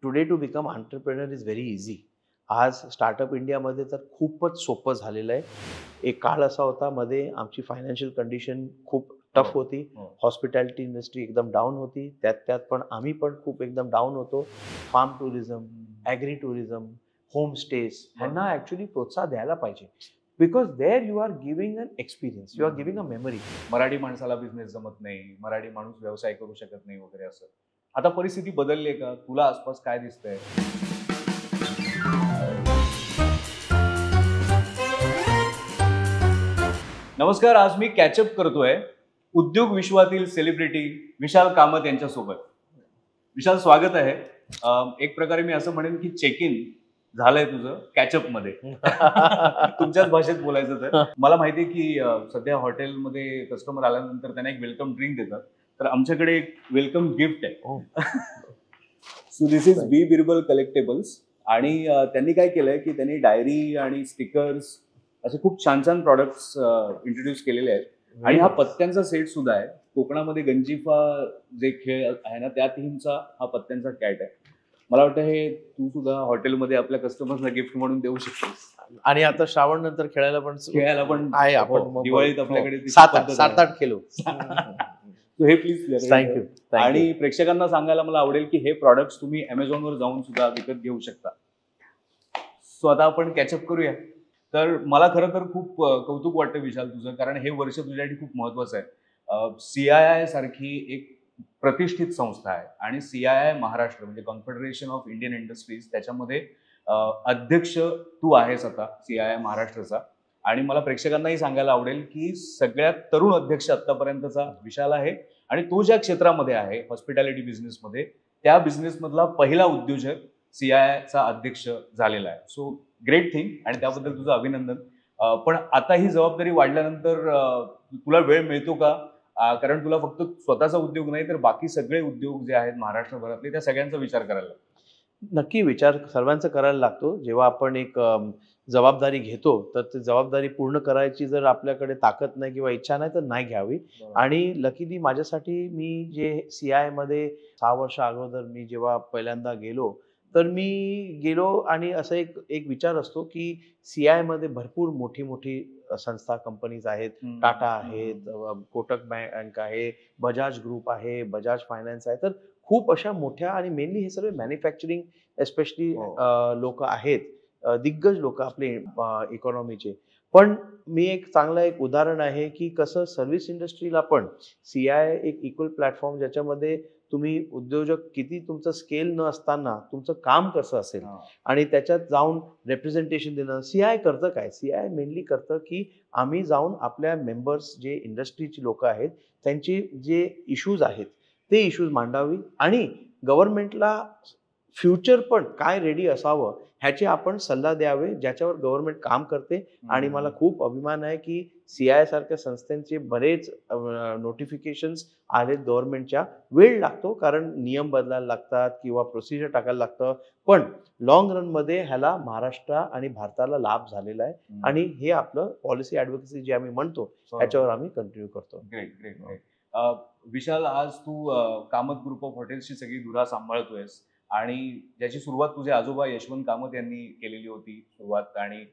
Today to become entrepreneur is very easy. आज startup इंडियामध्ये तर खूपच सोपं झालेलं आहे. एक काळ असा होता मध्ये आमची फायनान्शियल कंडिशन खूप टफ होती. हॉस्पिटॅलिटी इंडस्ट्री एकदम डाऊन होती. त्यात पण आम्ही पण खूप एकदम डाऊन होतो. Form tourism, agri tourism, home stays ह्यांना ॲक्च्युली प्रोत्साहन द्यायला पाहिजे. Because there you are giving an experience, you are giving a memory. Marathi माणसाला बिझनेस जमत नाही, मराठी माणूस व्यवसाय करू शकत नाही वगैरे असं. आता परिस्थिती बदलली आहे का? तुला आसपास काय दिसतंय? नमस्कार, आज मी कॅचअप करतोय उद्योग विश्वातील सेलिब्रिटी विशाल कामत यांच्यासोबत. विशाल, स्वागत आहे. एक प्रकारे मी असं म्हणेन की चेक इन झालंय तुझं कॅचअप मध्ये. तुमच्याच भाषेत बोलायचं तर मला माहिती आहे की सध्या हॉटेलमध्ये कस्टमर आल्यानंतर त्यांना एक वेलकम ड्रिंक देतात, तर आमच्याकडे एक वेलकम गिफ्ट आहे. So this is B Birbal collectables. आणि त्यांनी काय केलंय की त्यांनी डायरी आणि स्टिकर्स असे खूप छान छान प्रॉडक्ट्स इंट्रोड्यूस केलेले आहेत. आणि हा पत्त्यांचा सेट सुद्धा आहे. कोकणामध्ये गंजीफा जे खेळ आहे ना, त्या थीमचा हा पत्त्यांचा कॅट आहे. मला वाटतं हे तू सुद्धा हॉटेलमध्ये आपल्या कस्टमर्सला गिफ्ट म्हणून देऊ शकतोस. आणि आता श्रावण नंतर खेळायला पण आहे. आपण दिवाळीत आपल्याकडे 7-8 किलो. हे प्लीज थँक्यू. आणि प्रेक्षकांना सांगायला मला आवडेल की हे प्रॉडक्ट्स तुम्ही अमेझॉनवर जाऊन सुद्धा विकत घेऊ शकता. सो आता आपण कॅचअप करूया. तर मला खरं तर खूप कौतुक वाटतं विशाल तुझं, कारण हे वर्ष तुझ्यासाठी खूप महत्वाचं आहे. CII सारखी एक प्रतिष्ठित संस्था आहे आणि CII महाराष्ट्र म्हणजे कॉन्फेडरेशन ऑफ इंडियन इंडस्ट्रीज, त्याच्यामध्ये अध्यक्ष तू आहेस आता CII महाराष्ट्राचा. आणि मला प्रेक्षकांनाही सांगायला आवडेल की सगळ्यात तरुण अध्यक्ष आतापर्यंतचा विशाल आहे. आणि तो ज्या क्षेत्रामध्ये आहे हॉस्पिटॅलिटी बिझनेसमध्ये, त्या बिझनेसमधला पहिला उद्योजक CIIचा अध्यक्ष झालेला आहे. सो ग्रेट थिंग आणि त्याबद्दल तुझं अभिनंदन. पण आता ही जबाबदारी वाढल्यानंतर तुला वेळ मिळतो का? कारण तुला फक्त स्वतःचा उद्योग नाही तर बाकी सगळे उद्योग जे आहेत महाराष्ट्रभरातले त्या सगळ्यांचा विचार करायला लागतो. नक्की विचार सर्वांचा करायला लागतो. जेव्हा आपण एक जबाबदारी घेतो तर ती जबाबदारी पूर्ण करायची जर आपल्याकडे ताकद नाही किंवा इच्छा नाही तर नाही घ्यावी. आणि लकीली माझ्यासाठी मी जे CII मध्ये 6 वर्ष अगोदर मी जेव्हा पहिल्यांदा गेलो, तर मी गेलो आणि असं एक एक विचार असतो की CII मध्ये भरपूर मोठी मोठी संस्था कंपनीज आहेत. टाटा आहेत, कोटक बँक आहे, बजाज ग्रुप आहे, बजाज फायनान्स आहे. तर खूप अशा मोठ्या आणि मेनली हे सगळे मॅन्युफॅक्चरिंग एस्पेशली लोक आहेत, दिग्गज लोक आपले इकॉनॉमीचे. पण मी एक चांगलं एक उदाहरण आहे की कसं सर्व्हिस इंडस्ट्रीला पण CII एक इक्वल प्लॅटफॉर्म, ज्याच्यामध्ये तुम्ही उद्योजक किती तुमचं स्केल न असताना तुमचं काम कसं असेल आणि त्याच्यात जाऊन रिप्रेझेंटेशन देणं. CII करतं काय? CII मेनली करतं की आम्ही जाऊन आपल्या मेंबर्स जे इंडस्ट्रीची लोक आहेत त्यांचे जे इश्यूज आहेत ते इश्यूज मांडावी आणि गव्हर्नमेंटला फ्युचर पण काय रेडी असावं ह्याचे आपण सल्ला द्यावे, ज्याच्यावर गव्हर्नमेंट काम करते. आणि मला खूप अभिमान आहे की CII सारख्या संस्थांचे बरेच नोटिफिकेशन्स आलेत गव्हर्नमेंटच्या. वेळ लागतो कारण नियम बदलायला लागतात किंवा प्रोसिजर टाकायला लागतं, पण लॉंग रनमध्ये ह्याला महाराष्ट्र आणि भारताला लाभ झालेला आहे. आणि हे आपलं पॉलिसी ॲडव्होकेसी जे आम्ही म्हणतो ह्याच्यावर आम्ही कंटिन्यू करतो. Great great great. विशाल, आज तू कामत ग्रुप ऑफ हॉटेल्सची सगळी धुरा सांभाळतोयस आणि ज्याची सुरुवात तुझे आजोबा यशवंत कामत यांनी केलेली होती सुरुवात. आणि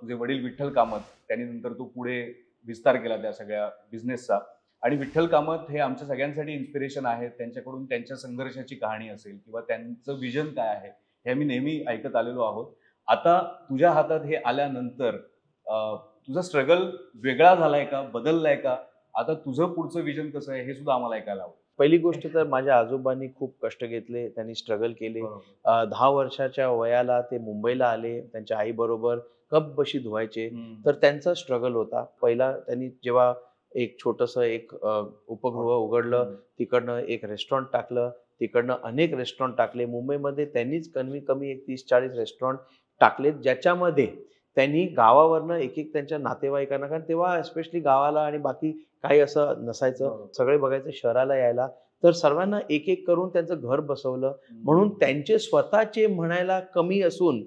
तुझे वडील विठ्ठल कामत त्यांनी नंतर तो पुढे विस्तार केला त्या सगळ्या बिझनेसचा. आणि विठ्ठल कामत हे आमच्या सगळ्यांसाठी इन्स्पिरेशन आहेत. त्यांच्याकडून त्यांच्या संघर्षाची कहाणी असेल किंवा त्यांचं विजन काय आहे हे आम्ही नेहमी ऐकत आलेलो आहोत. आता तुझ्या हातात हे आल्यानंतर तुझा स्ट्रगल वेगळा झालाय का, बदललाय का? आता तुझं पुढचं विजन कसं आहे हे सुद्धा आम्हाला ऐकायला आवडेल. पहिली गोष्ट तर माझ्या आजोबांनी खूप कष्ट घेतले, त्यांनी स्ट्रगल केले. 10 वर्षाच्या वयाला ते मुंबईला आले, त्यांच्या आईबरोबर कप बशी धुवायचे. तर त्यांचा स्ट्रगल होता. पहिला त्यांनी जेव्हा एक छोटंसं एक उपगृह उघडलं, तिकडनं एक रेस्टॉरंट टाकलं, तिकडनं अनेक रेस्टॉरंट टाकले. मुंबईमध्ये त्यांनीच कमी कमी एक 30-40 रेस्टॉरंट टाकलेत, ज्याच्यामध्ये त्यांनी गावावरनं एक एक त्यांच्या नातेवाईकांना, कारण तेव्हा एस्पेशली गावाला आणि बाकी काही असं नसायचं, सगळे बघायचं शहराला यायला, तर सर्वांना एक एक करून त्यांचं घर बसवलं. म्हणून त्यांचे स्वतःचे म्हणायला कमी असून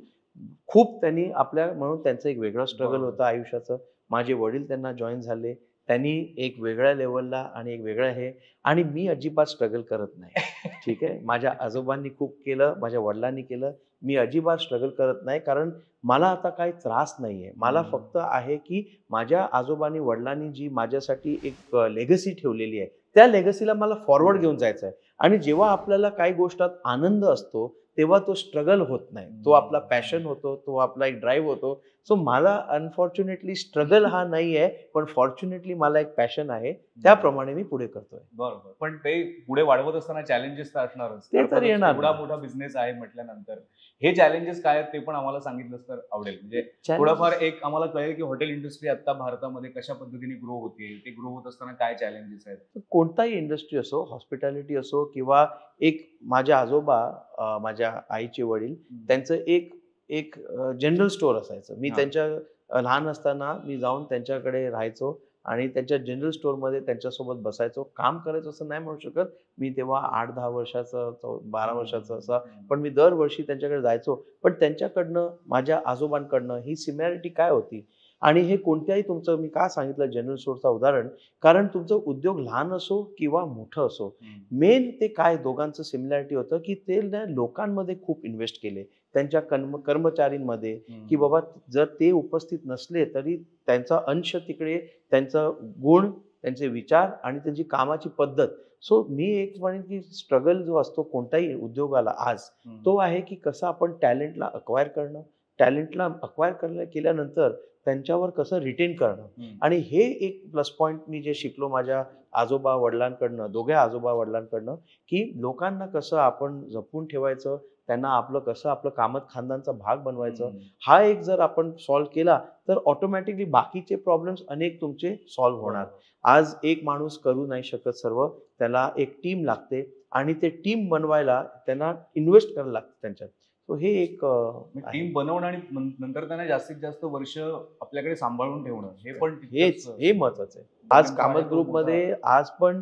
खूप त्यांनी आपल्या, म्हणून त्यांचं एक वेगळं स्ट्रगल होतं आयुष्याचं. माझे वडील त्यांना जॉईन झाले, त्यांनी एक वेगळ्या लेवलला आणि एक वेगळं हे. आणि मी अजिबात स्ट्रगल करत नाही. ठीक आहे. माझ्या आजोबांनी खूप केलं, माझ्या वडिलांनी केलं. मी अजिबात स्ट्रगल करत नाही, कारण मला आता काही त्रास नाहीये. मला फक्त आहे की माझ्या आजोबांनी, वडिलांनी जी माझ्यासाठी एक लेगसी ठेवलेली आहे, त्या लेगसीला मला फॉरवर्ड घेऊन जायचं आहे. आणि जेव्हा आपल्याला काही गोष्टात आनंद असतो, तेव्हा तो स्ट्रगल होत नाही. तो आपला पॅशन होतो, तो आपला एक ड्राईव्ह होतो. सो मला अनफॉर्च्युनेटली स्ट्रगल हा नाही आहे, पण फॉर्च्युनेटली मला एक पॅशन आहे. त्याप्रमाणे मी पुढे करतोय. बरोबर. पण ते पुढे वाढवत असताना चॅलेंजेस तर असणारच. ते तर अर्थातच येणार एवढा ना. मोठा बिझनेस आहे म्हटल्यानंतर हे चॅलेंजेस काय आहेत ते पण आम्हाला सांगितलंच तर आवडेल. म्हणजे Challenges- थोडंफार एक आम्हाला कळेल की हॉटेल इंडस्ट्री आता भारतामध्ये कशा पद्धतीने ग्रो होते, ते ग्रो होत असताना काय चॅलेंजेस आहेत. कोणताही इंडस्ट्री असो, हॉस्पिटॅलिटी असो किंवा एक माझे आजोबा, माझ्या आईचे वडील, त्यांचं एक एक जनरल स्टोअर असायचं. मी हां. त्यांच्या लहान असताना मी जाऊन त्यांच्याकडे राहायचो आणि त्यांच्या जनरल स्टोअरमध्ये त्यांच्यासोबत बसायचो. काम करायचं असं नाही म्हणू शकत. मी तेव्हा 8-10 वर्षाचं, 12 वर्षाचं असं, पण मी दरवर्षी त्यांच्याकडे जायचो. पण त्यांच्याकडनं, माझ्या आजोबांकडनं ही सिमिलॅरिटी काय होती? आणि हे कोणत्याही तुमचं, मी का सांगितलं जनरल स्टोअरचं उदाहरण, कारण तुमचं उद्योग लहान असो किंवा मोठं असो, मेन ते काय दोघांचं सिमिलॅरिटी होतं की ते ना लोकांमध्ये खूप इन्व्हेस्ट केले. त्यांच्या कर्मचारींमध्ये, की बाबा जर ते उपस्थित नसले तरी त्यांचा अंश तिकडे, त्यांचा गुण, त्यांचे विचार आणि त्यांची कामाची पद्धत. सो मी एक म्हणेन की स्ट्रगल जो असतो कोणत्याही उद्योगाला आज, तो आहे की कसं आपण टॅलेंटला अक्वायर करणं, टॅलेंटला अक्वायर केल्यानंतर त्यांच्यावर कसं रिटेन करणं. आणि हे एक प्लस पॉईंट मी जे शिकलो माझ्या आजोबा वडिलांकडनं, दोघे आजोबा वडिलांकडनं, की लोकांना कसं आपण जपून ठेवायचं, त्यांना आपलं कसं आपलं कामत खानदानचा भाग बनवायचं. हा एक जर आपण सॉल्व्ह केला तर ऑटोमॅटिकली बाकीचे प्रॉब्लेम्स अनेक तुमचे सॉल्व्ह होणार. आज एक माणूस करू नाही शकत सर्व, त्याला एक टीम लागते आणि ते टीम बनवायला त्यांना इन्व्हेस्ट करायला लागतं त्यांच्यात. सो हे एक आहे. टीम बनवणं आणि नंतर त्यांना जास्तीत जास्त वर्ष आपल्याकडे सांभाळून ठेवणं हे पण हे महत्वाचं आहे. आज कामत ग्रुपमध्ये आज पण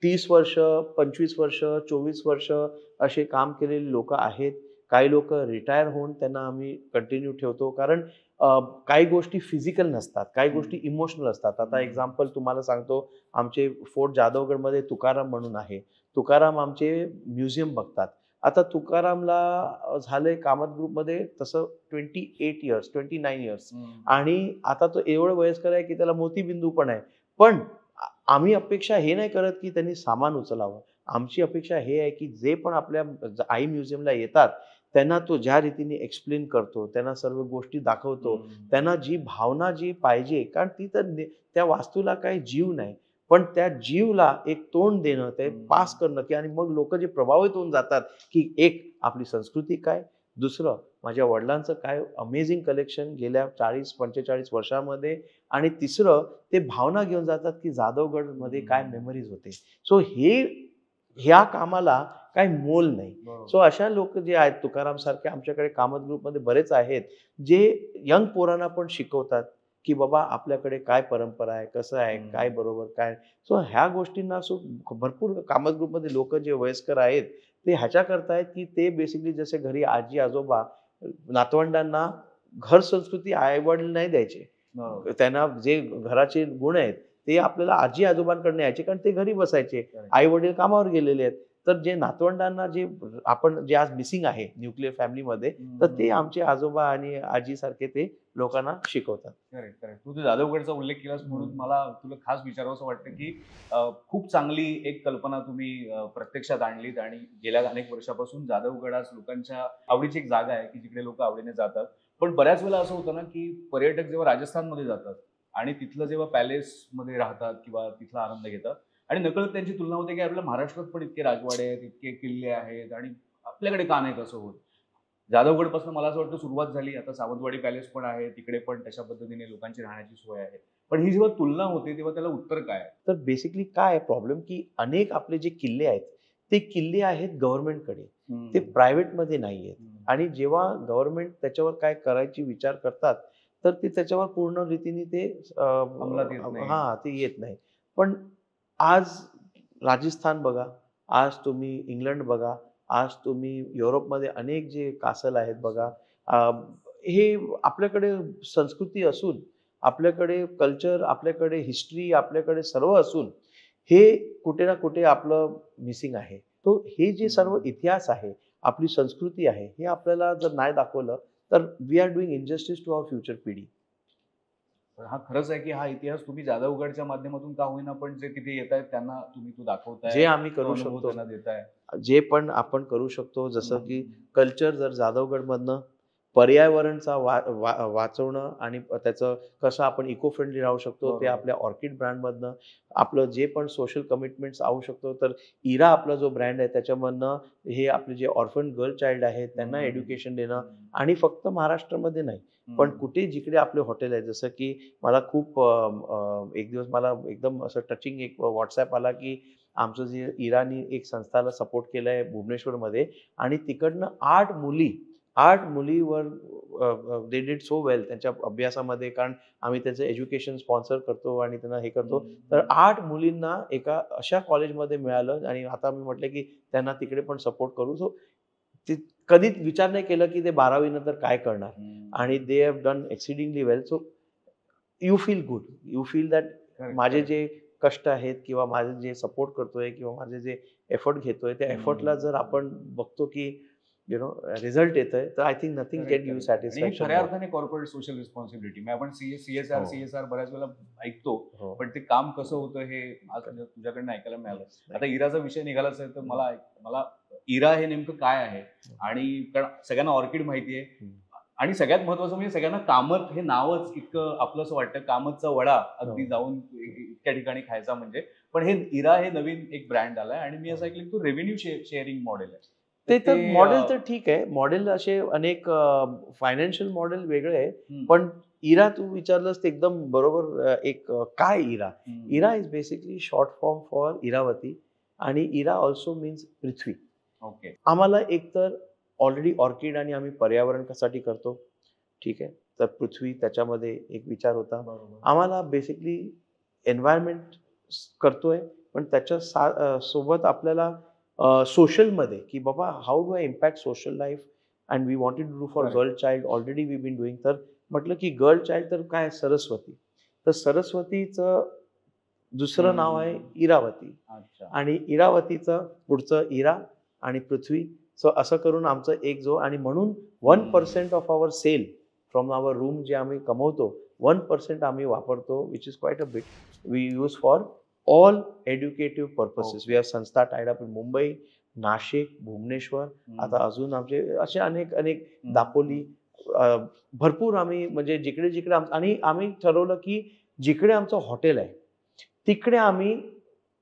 30 वर्ष, 25 वर्ष, 24 वर्ष असे काम केलेले लोक आहेत. काही लोक रिटायर होऊन त्यांना आम्ही कंटिन्यू ठेवतो, कारण काही गोष्टी फिजिकल नसतात, काही गोष्टी इमोशनल असतात. आता एक्झाम्पल तुम्हाला सांगतो, आमचे फोर्ट जाधवगडमध्ये तुकाराम म्हणून आहे. तुकाराम आमचे म्युझियम बघतात. आता तुकारामला झालंय कामत ग्रुपमध्ये तसं 28 इयर्स, 29 इयर्स, आणि आता तो एवढं वयस्कर आहे की त्याला मोतीबिंदू पण आहे. पण आम्ही अपेक्षा हे नाही करत की त्यांनी सामान उचलावं. आमची अपेक्षा हे आहे की जे पण आपल्या आई म्युझियमला येतात त्यांना तो ज्या रीतीने एक्सप्लेन करतो, त्यांना सर्व गोष्टी दाखवतो, त्यांना जी भावना जी पाहिजे, कारण ती तर त्या वास्तूला काही जीव नाही, पण त्या जीवला एक तोंड देणं, ते पास करणं, की आणि मग लोक जे प्रभावित होऊन जातात की एक आपली संस्कृती काय, दुसरं माझ्या वडिलांचं काय अमेझिंग कलेक्शन गेल्या 40-45 वर्षामध्ये, आणि तिसरं ते भावना घेऊन जातात की जाधवगडमध्ये काय मेमरीज होते. सो ह्या कामाला काही मोल नाही. सो अशा लोक जे आहेत, तुकाराम सारखे आमच्याकडे कामत ग्रुपमध्ये बरेच आहेत, जे यंग पोरांना पण शिकवतात की बाबा आपल्याकडे काय परंपरा आहे, कसं आहे, काय बरोबर काय. सो ह्या गोष्टींना भरपूर कामत ग्रुपमध्ये लोक जे वयस्कर आहेत ते ह्याच्या करतायत की ते बेसिकली जसे घरी आजी आजोबा नातवंडांना घर संस्कृती आईवडील नाही द्यायचे. त्यांना जे घराचे गुण आहेत ते आपल्याला आजी आजोबांकडून यायचे, कारण ते घरी बसायचे, आई वडील कामावर गेलेले आहेत. तर जे नातवंडांना जे आपण जे आज मिसिंग आहे न्यूक्लिअर फॅमिलीमध्ये, तर ते आमचे आजोबा आणि आजी सारखे ते लोकांना शिकवतात. Correct correct. तू जाधवगडचा उल्लेख केलास म्हणून मला तुला खास विचारावंसं वाटतं की खूप चांगली एक कल्पना तुम्ही प्रत्यक्षात आणलीत आणि गेल्या अनेक वर्षापासून जाधवगड आज लोकांच्या आवडीची एक जागा आहे की जिकडे लोक आवडीने जातात. पण बऱ्याच वेळेला असं होतं ना की पर्यटक जेव्हा राजस्थानमध्ये जातात आणि तिथलं जेव्हा पॅलेसमध्ये राहतात किंवा तिथला आनंद घेतात आणि नकळत त्यांची तुलना होते की आपल्या महाराष्ट्रात पण इतके राजवाडे आहेत, इतके किल्ले आहेत आणि आपल्याकडे का नाही कसं होत. जाधवगडपासून मला असं वाटतं सुरुवात झाली. आता सावंतवाडी पॅलेस पण आहे, तिकडे पण तशा पद्धतीने लोकांची राहण्याची सोय आहे. पण ही जेव्हा तुलना होते तेव्हा त्याला उत्तर काय आहे? तर बेसिकली काय आहे प्रॉब्लेम, की अनेक आपले जे किल्ले आहेत ते किल्ले आहेत गव्हर्नमेंटकडे, ते प्रायव्हेटमध्ये नाही आहेत. आणि जेव्हा गव्हर्नमेंट त्याच्यावर काय करायची विचार करतात तर ते त्याच्यावर पूर्ण रीतीने ते अंमलात येत नाही. ते येत नाही. पण आज राजस्थान बघा, आज तुम्ही इंग्लंड बघा, आज तुम्ही युरोपमध्ये अनेक जे कासल आहेत बघा, हे आपल्याकडे संस्कृती असून, आपल्याकडे कल्चर, आपल्याकडे हिस्ट्री, आपल्याकडे सर्व असून हे कुठे ना कुठे आपलं मिसिंग आहे. तो हे जे सर्व इतिहास आहे, आपली संस्कृती आहे, हे आपल्याला जर नाही दाखवलं तर we are doing injustice to our future पिढी. तर हा खरंच आहे की हा इतिहास तुम्ही जाधवगडच्या माध्यमातून का होईना पण जे तिथे येत आहेत त्यांना तुम्ही तो दाखवताय, जे आम्ही तो करू अनुभव शकतो, त्यांना देताय. जे पण आपण करू शकतो, जसं की कल्चर जर जाधवगडमधनं पर्यावरणचा वाचवणं आणि त्याचं कसं आपण इको फ्रेंडली राहू शकतो, ते बरोबर. आपल्या ऑर्किड ब्रँडमधनं आपलं जे पण सोशल कमिटमेंट्स आणू शकतो. तर इरा आपला जो ब्रँड आहे त्याच्यामधनं हे आपले जे ऑर्फन गर्ल चाइल्ड आहेत त्यांना एज्युकेशन देणं, आणि फक्त महाराष्ट्रामध्ये नाही, पण कुठे जिकडे आपले हॉटेल आहे, जसं की मला खूप एक दिवस मला एकदम असं टचिंग एक व्हॉट्सॲप आला की आमचं जे इराणी एक संस्थाला सपोर्ट केलं आहे भुवनेश्वरमध्ये, आणि तिकडनं 8 मुलीवर दे डिड सो वेल त्यांच्या अभ्यासामध्ये, कारण आम्ही त्याचं एज्युकेशन स्पॉन्सर करतो आणि त्यांना हे करतो. तर 8 मुलींना एका अशा कॉलेजमध्ये मिळालं, आणि आता मी म्हटलं की त्यांना तिकडे पण सपोर्ट करू. सो ते कधीच विचार नाही केला की ते 12वी नंतर काय करणार, आणि they have done exceedingly well. So you feel good, you feel that माझे जे कष्ट आहेत किंवा माझे जे सपोर्ट करतोय किंवा माझे जे एफर्ट घेतोय त्या एफर्टला जर आपण बघतो की रिझल्ट येतोय, तर I think nothing can give आणि सॅटिस्फॅक्शन. खऱ्या अर्थाने कॉर्पोरेट सोशल रिस्पॉन्सिबिलिटी मी आपण सीएसआर हो. सीएसआर बऱ्याच वेळेला ऐकतो, हो. पण ते काम कसं होतं हे आज तुझ्याकडनं ऐकायला मिळालं. आता इराचा विषय निघालाच आहे तर मला इरा हे नेमकं काय आहे, आणि कारण सगळ्यांना ऑर्किड माहिती आहे, आणि सगळ्यात महत्वाचं म्हणजे सगळ्यांना कामत हे नावच इतकं आपलं असं वाटतं, कामतचा वडा अगदी जाऊन इतक्या ठिकाणी खायचा म्हणजे. पण हे इरा हे नवीन एक ब्रँड आलाय, आणि मी असं ऐकलं की तो रेव्हेन्यू शेअरिंग मॉडेल आहे. ते तर मॉडेल तर ठीक आहे, मॉडेल असे अनेक फायनान्शियल मॉडेल वेगळे आहे, पण इरा तू विचारलंस ते एकदम बरोबर. काय Ira? Ira is basically short form for Iravati, आणि इरा ऑल्सो मीन्स पृथ्वी. ओके. आम्हाला एकतर ऑलरेडी ऑर्किड आणि आम्ही पर्यावरण कशासाठी करतो, ठीक आहे, तर पृथ्वी त्याच्यामध्ये एक विचार होता. आम्हाला बेसिकली एन्व्हायरमेंट करतोय, पण त्याच्या सोबत आपल्याला सोशलमध्ये की बाबा how do I impact social life, and we wanted to do for Correct. Girl child, already we been doing. तर म्हटलं की गर्ल चाइल्ड तर काय सरस्वती, तर सरस्वतीचं दुसरं नाव आहे इरावती, अच्छा. आणि इरावतीचं पुढचं इरा आणि पृथ्वी. सो असं करून आमचं एक जो, आणि म्हणून 1% of our sale from our room जे आम्ही कमवतो, 1% आम्ही वापरतो, which is quite a bit. We use for all educative purposes. We have संस्था tied up in Mumbai, Nashik, Bhubaneswar, आता अजून आमचे असे अनेक अनेक दापोली, भरपूर आम्ही म्हणजे जिकडे जिकडे आणि आम्ही ठरवलं की जिकडे आमचं हॉटेल आहे तिकडे आम्ही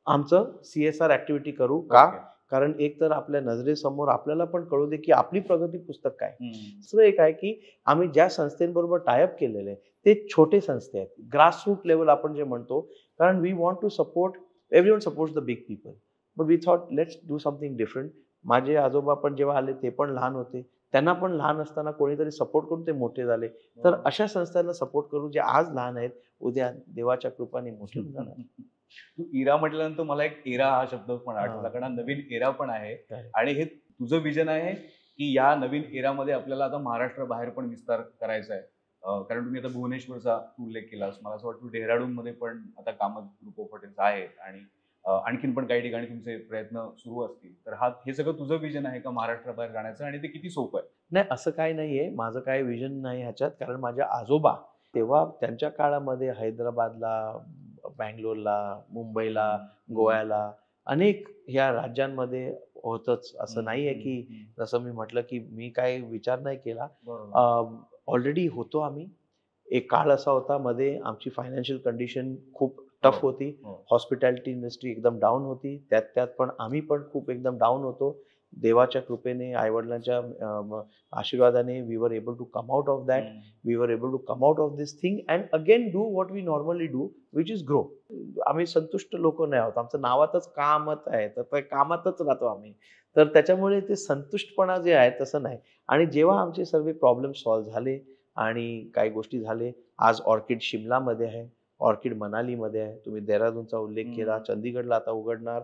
आमचं CSR ऍक्टिव्हिटी करू. का? कारण एक तर आपल्या नजरेसमोर आपल्याला पण कळू दे की आपली प्रगती पुस्तक काय. दुसरं एक आहे की आम्ही ज्या संस्थेबरोबर टायअप केलेले आहे ते छोटे संस्थे आहेत, ग्रासरूट लेवल आपण जे म्हणतो, कारण we want to support, everyone supports the big people, but we thought let's do something different. माझे आजोबा पण जेव्हा आले ते पण लहान होते, त्यांना पण लहान असताना कोणीतरी सपोर्ट करून ते मोठे झाले. तर अशा संस्थांना सपोर्ट करू जे आज लहान आहेत, उद्या देवाच्या कृपाने मोठे होणार. तू इरा म्हटल्यानंतर मला एक एरा हा शब्द पण आठवला, कारण नवीन एरा पण आहे, आणि हे तुझं विजन आहे की या नवीन एरामध्ये आपल्याला आता महाराष्ट्र बाहेर पण विस्तार करायचा आहे. कारण तुम्ही आता भुवनेश्वरचा उल्लेख केलास, मला असं वाटतं डेहराडूनमध्ये पण आता कामत ग्रुप ऑफ हॉटेल्स आहेत, आणि आणखीन पण काही ठिकाणी तुमचे प्रयत्न सुरू असतील. तर हे सगळं तुझं विजन आहे का महाराष्ट्राबाहेर जाण्याचं, आणि ते किती सोपं आहे? नाही, असं काही नाहीये, माझं काही विजन नाही ह्याच्यात, कारण माझ्या आजोबा तेव्हा त्यांच्या काळामध्ये हैदराबादला, बँगलोरला, मुंबईला, गोव्याला, अनेक ह्या राज्यांमध्ये होतच. असं नाहीये की जसं मी म्हटलं की मी काही विचार नाही केला. ऑलरेडी होतो आम्ही. एक काळ असा होता मध्ये आमची फायनान्शियल कंडिशन खूप टफ होती, हॉस्पिटॅलिटी इंडस्ट्री एकदम डाऊन होती, त्यात पण आम्ही पण खूप एकदम डाऊन होतो. देवाच्या कृपेने, आईवडिलांच्या आशीर्वादाने we were able to come out of that. We were able to come out of this thing and again do what we normally do, which is grow. आम्ही संतुष्ट लोक नाही आहोत, आमचं नावातच कामत आहे, तर त्या कामातच राहतो आम्ही. तर त्याच्यामुळे ते संतुष्टपणा जे आहे तसं नाही. आणि जेव्हा आमचे सर्व प्रॉब्लेम सॉल्व्ह झाले आणि काही गोष्टी झाले, आज ऑर्किड शिमलामध्ये आहे, ऑर्किड मनालीमध्ये आहे, तुम्ही देहरादूनचा उल्लेख केला, चंदीगडला आता उघडणार,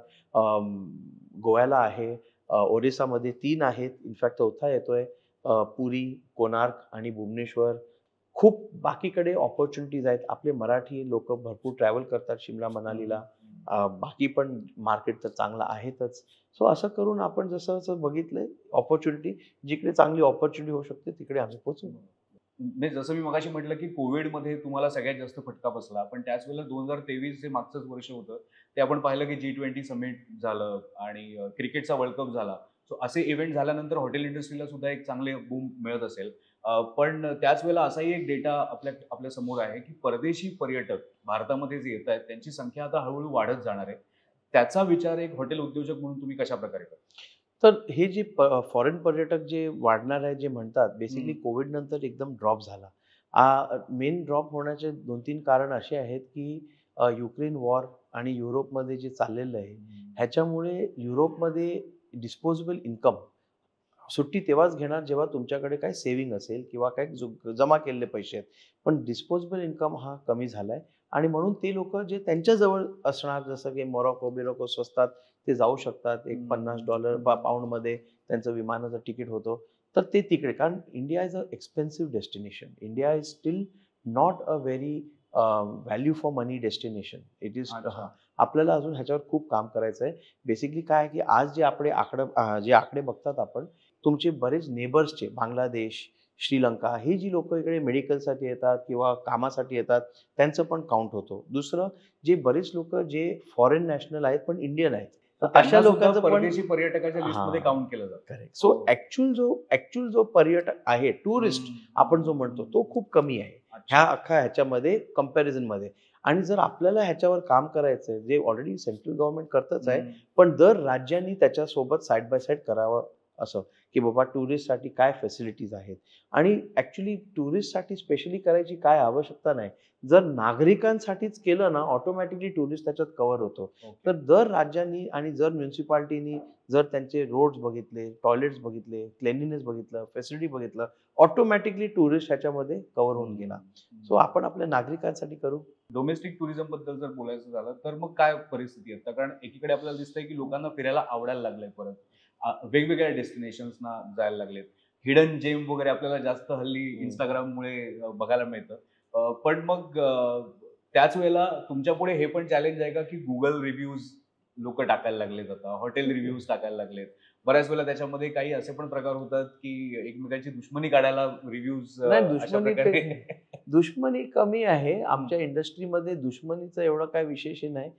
गोव्याला आहे, ओरिसामध्ये 3 आहेत, इनफॅक्ट 4था येतोय, पुरी, कोणार्क आणि भुवनेश्वर. खूप बाकीकडे ऑपॉर्च्युनिटीज आहेत. आपले मराठी लोक भरपूर ट्रॅव्हल करतात शिमला मनालीला, बाकी पण मार्केट तर चांगलं आहेतच. सो असं करून आपण जसं जसं बघितलंय ऑपॉर्च्युनिटी, जिकडे चांगली ऑपॉर्च्युनिटी होऊ शकते तिकडे आम्ही पोहोचू. म्हणजे जसं मी मगाशी म्हटलं की कोविडमध्ये तुम्हाला सगळ्यात जास्त फटका बसला. पण त्याच वेळेला 2023 जे मागचंच वर्ष होतं, ते आपण पाहिलं की G20 समिट झालं आणि क्रिकेटचा वर्ल्ड कप झाला. सो असे इव्हेंट झाल्यानंतर हॉटेल इंडस्ट्रीला सुद्धा एक चांगले बूम मिळत असेल. पण त्याच वेळेला असाही एक डेटा आपल्या समोर आहे की परदेशी पर्यटक भारतामध्ये जे येतायत, त्यांची संख्या आता हळू वाढत जाणार आहे. त्याचा विचार एक हॉटेल उद्योजक म्हणून तुम्ही कशाप्रकारे करता? तर हे जे फॉरेन पर्यटक जे वाढणार आहे जे म्हणतात, बेसिकली हं. कोविड नंतर एकदम ड्रॉप झाला. मेन ड्रॉप होण्याचे 2-3 कारण असे आहेत, की युक्रेन वॉर आणि युरोपमध्ये जे चाललेलं आहे, ह्याच्यामुळे युरोपमध्ये डिस्पोजेबल इन्कम सुट्टी तेव्हाच घेणार जेव्हा तुमच्याकडे काही सेव्हिंग असेल किंवा काही जमा केलेले पैसे आहेत. पण डिस्पोजेबल इन्कम हा कमी झालाय आणि म्हणून ते लोकं जे त्यांच्याजवळ असणार जसं की मोरॉको-बिरॉको स्वस्तात ते जाऊ शकतात. एक $50 पाऊंडमध्ये त्यांचं विमानाचं तिकीट होतं. तर ते तिकडे कारण India is a expensive destination. India is still not a very value for money destination. It is अच्छा. आपल्याला अजून ह्याच्यावर खूप काम करायचं आहे. बेसिकली काय आहे की आज जे जे आकडे बघतात आपण तुमचे बरेच नेबर्सचे बांगलादेश, श्रीलंका ही जी लोकं इकडे मेडिकलसाठी येतात किंवा कामासाठी येतात, त्यांचं पण काउंट होतो. दुसरं जे बरेच लोकं जे फॉरेन नॅशनल आहेत, पण इंडियन आहेत. तर तर अशा त्यांना सुद्धा लोकांचं पण परदेशी पर्यटकाच्या लिस्टमध्ये हां, काउंट केलं जातं. करेक्ट. हो. सो ॲक्चुअल जो पर्यटक आहे, टुरिस्ट आपण जो म्हणतो, तो खूप कमी आहे. ह्या अच्छा. अख्ख्या ह्याच्यामध्ये कंपॅरिझनमध्ये. आणि जर आपल्याला ह्याच्यावर काम करायचं आहे, जे ऑलरेडी सेंट्रल गव्हर्नमेंट करतच आहे, हं. पण दर राज्यांनी त्याच्यासोबत साइड बाय साइड करावं असं. की बाबा टुरिस्टसाठी काय फॅसिलिटीज आहेत आणि ॲक्च्युअली टुरिस्टसाठी स्पेशली करायची काय आवश्यकता नाही. जर नागरिकांसाठीच केलं ना, ऑटोमॅटिकली टुरिस्ट त्याच्यात कव्हर होतो. ओके. तर दर राज्यांनी आणि जर म्युनिसिपालिटीनी जर त्यांचे रोड्स बघितले, टॉयलेट्स बघितले, क्लेनलीनेस बघितलं, फॅसिलिटी बघितलं, ऑटोमॅटिकली टुरिस्ट ह्याच्यामध्ये कव्हर होऊन गेला. सो आपण आपल्या नागरिकांसाठी करू. डोमेस्टिक टुरिझम बद्दल जर बोलायचं झालं तर मग काय परिस्थिती आहे? कारण एकीकडे आपल्याला दिसतंय की लोकांना फिरायला आवडायला लागलंय परत. वेगवेगळ्या डेस्टिनेशन्सना जायला लागलेत. हिडन जेम वगैरे आपल्याला जास्त हल्ली हं. Instagramमुळे बघायला मिळतं. पण मग त्याच वेळेला तुमच्यापुढे हे पण चॅलेंज आहे का की Google रिव्ह्यूज लोकं टाकायला लागलेत आता, हॉटेल रिव्ह्यूज टाकायला लागलेत. बऱ्याच वेळेला त्याच्यामध्ये काही असे पण प्रकार होतात की एकमेकांची दुश्मनी काढायला रिव्ह्यूज नाही अशा दुश्मनी ते प्रकारे दुश्मनी कमी आहे. हं. आमच्या इंडस्ट्रीमध्ये दुश्मनीचं एवढं काही विशेष नाही.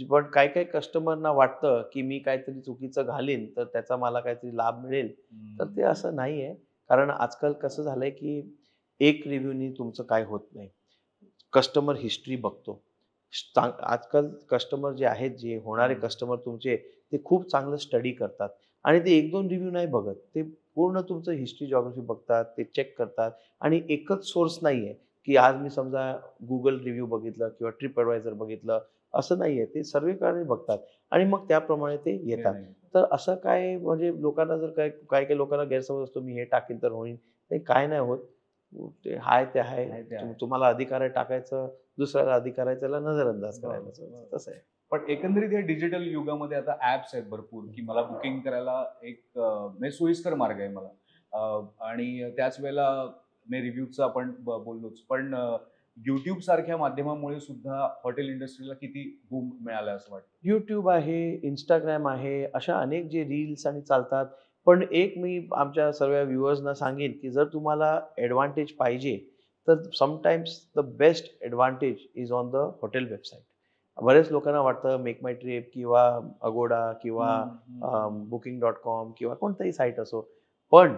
पण काही-काही कस्टमरना वाटतं, की मी काहीतरी चुकीचं घालीन, तर त्याचा मला काहीतरी लाभ मिळेल. तर ते हं. असं नाहीये. कारण आजकाल कसं झालंय, की एक रिव्ह्यूनी तुमचं काय होत नाही. कस्टमर हिस्ट्री बघतो. आजकाल कस्टमर जे आहेत, जे होणारे हं. कस्टमर तुमचे, ते खूप चांगलं स्टडी करतात आणि ते 1-2 रिव्ह्यू नाही बघत. ते पूर्ण तुमचं हिस्ट्री, जिओग्राफी बघतात, ते चेक करतात आणि एकच सोर्स नाहीये, की आज मी समजा Google रिव्ह्यू बघितलं किंवा TripAdvisor बघितलं, असं नाहीये. ते सर्वकडे बघतात आणि मग त्याप्रमाणे ते हे येतात. नाही. तर असं काय म्हणजे लोकांना जर काही-काही लोकांना गैरसमज असतो, मी हे टाकीन तर होईल. ते काय नाही होत. ते आहे ते आहे. आहे ते आहे. तुम्हाला अधिकार आहे टाकायचं, दुसऱ्याला अधिकार आहे त्याला नजरअंदाज बरोबर, करायला. बरोबर. तसं आहे. पण एकंदरीत हे डिजिटल युगामध्ये आता ॲप्स आहेत भरपूर, की मला बुकिंग करायला एक म्हणजे सोयीस्कर मार्ग आहे मला. आणि त्याच वेळेला मी रिव्ह्यूचं आपण बोललोच. पण YouTube सारख्या माध्यमामुळे सुद्धा हॉटेल इंडस्ट्रीला किती बूम मिळालं असं वाटतं? YouTube आहे, Instagram आहे, अशा अनेक जे रील्स आणि चालतात. पण एक मी आमच्या सर्व व्ह्युअर्सना सांगेन, की जर तुम्हाला एडव्हांटेज पाहिजे, तर sometimes the best advantage is on the hotel website. बऱ्याच लोकांना वाटतं मेक माय ट्रिप किंवा Agoda किंवा हं, हं, हं. Booking.com किंवा कोणतंही साईट असो. पण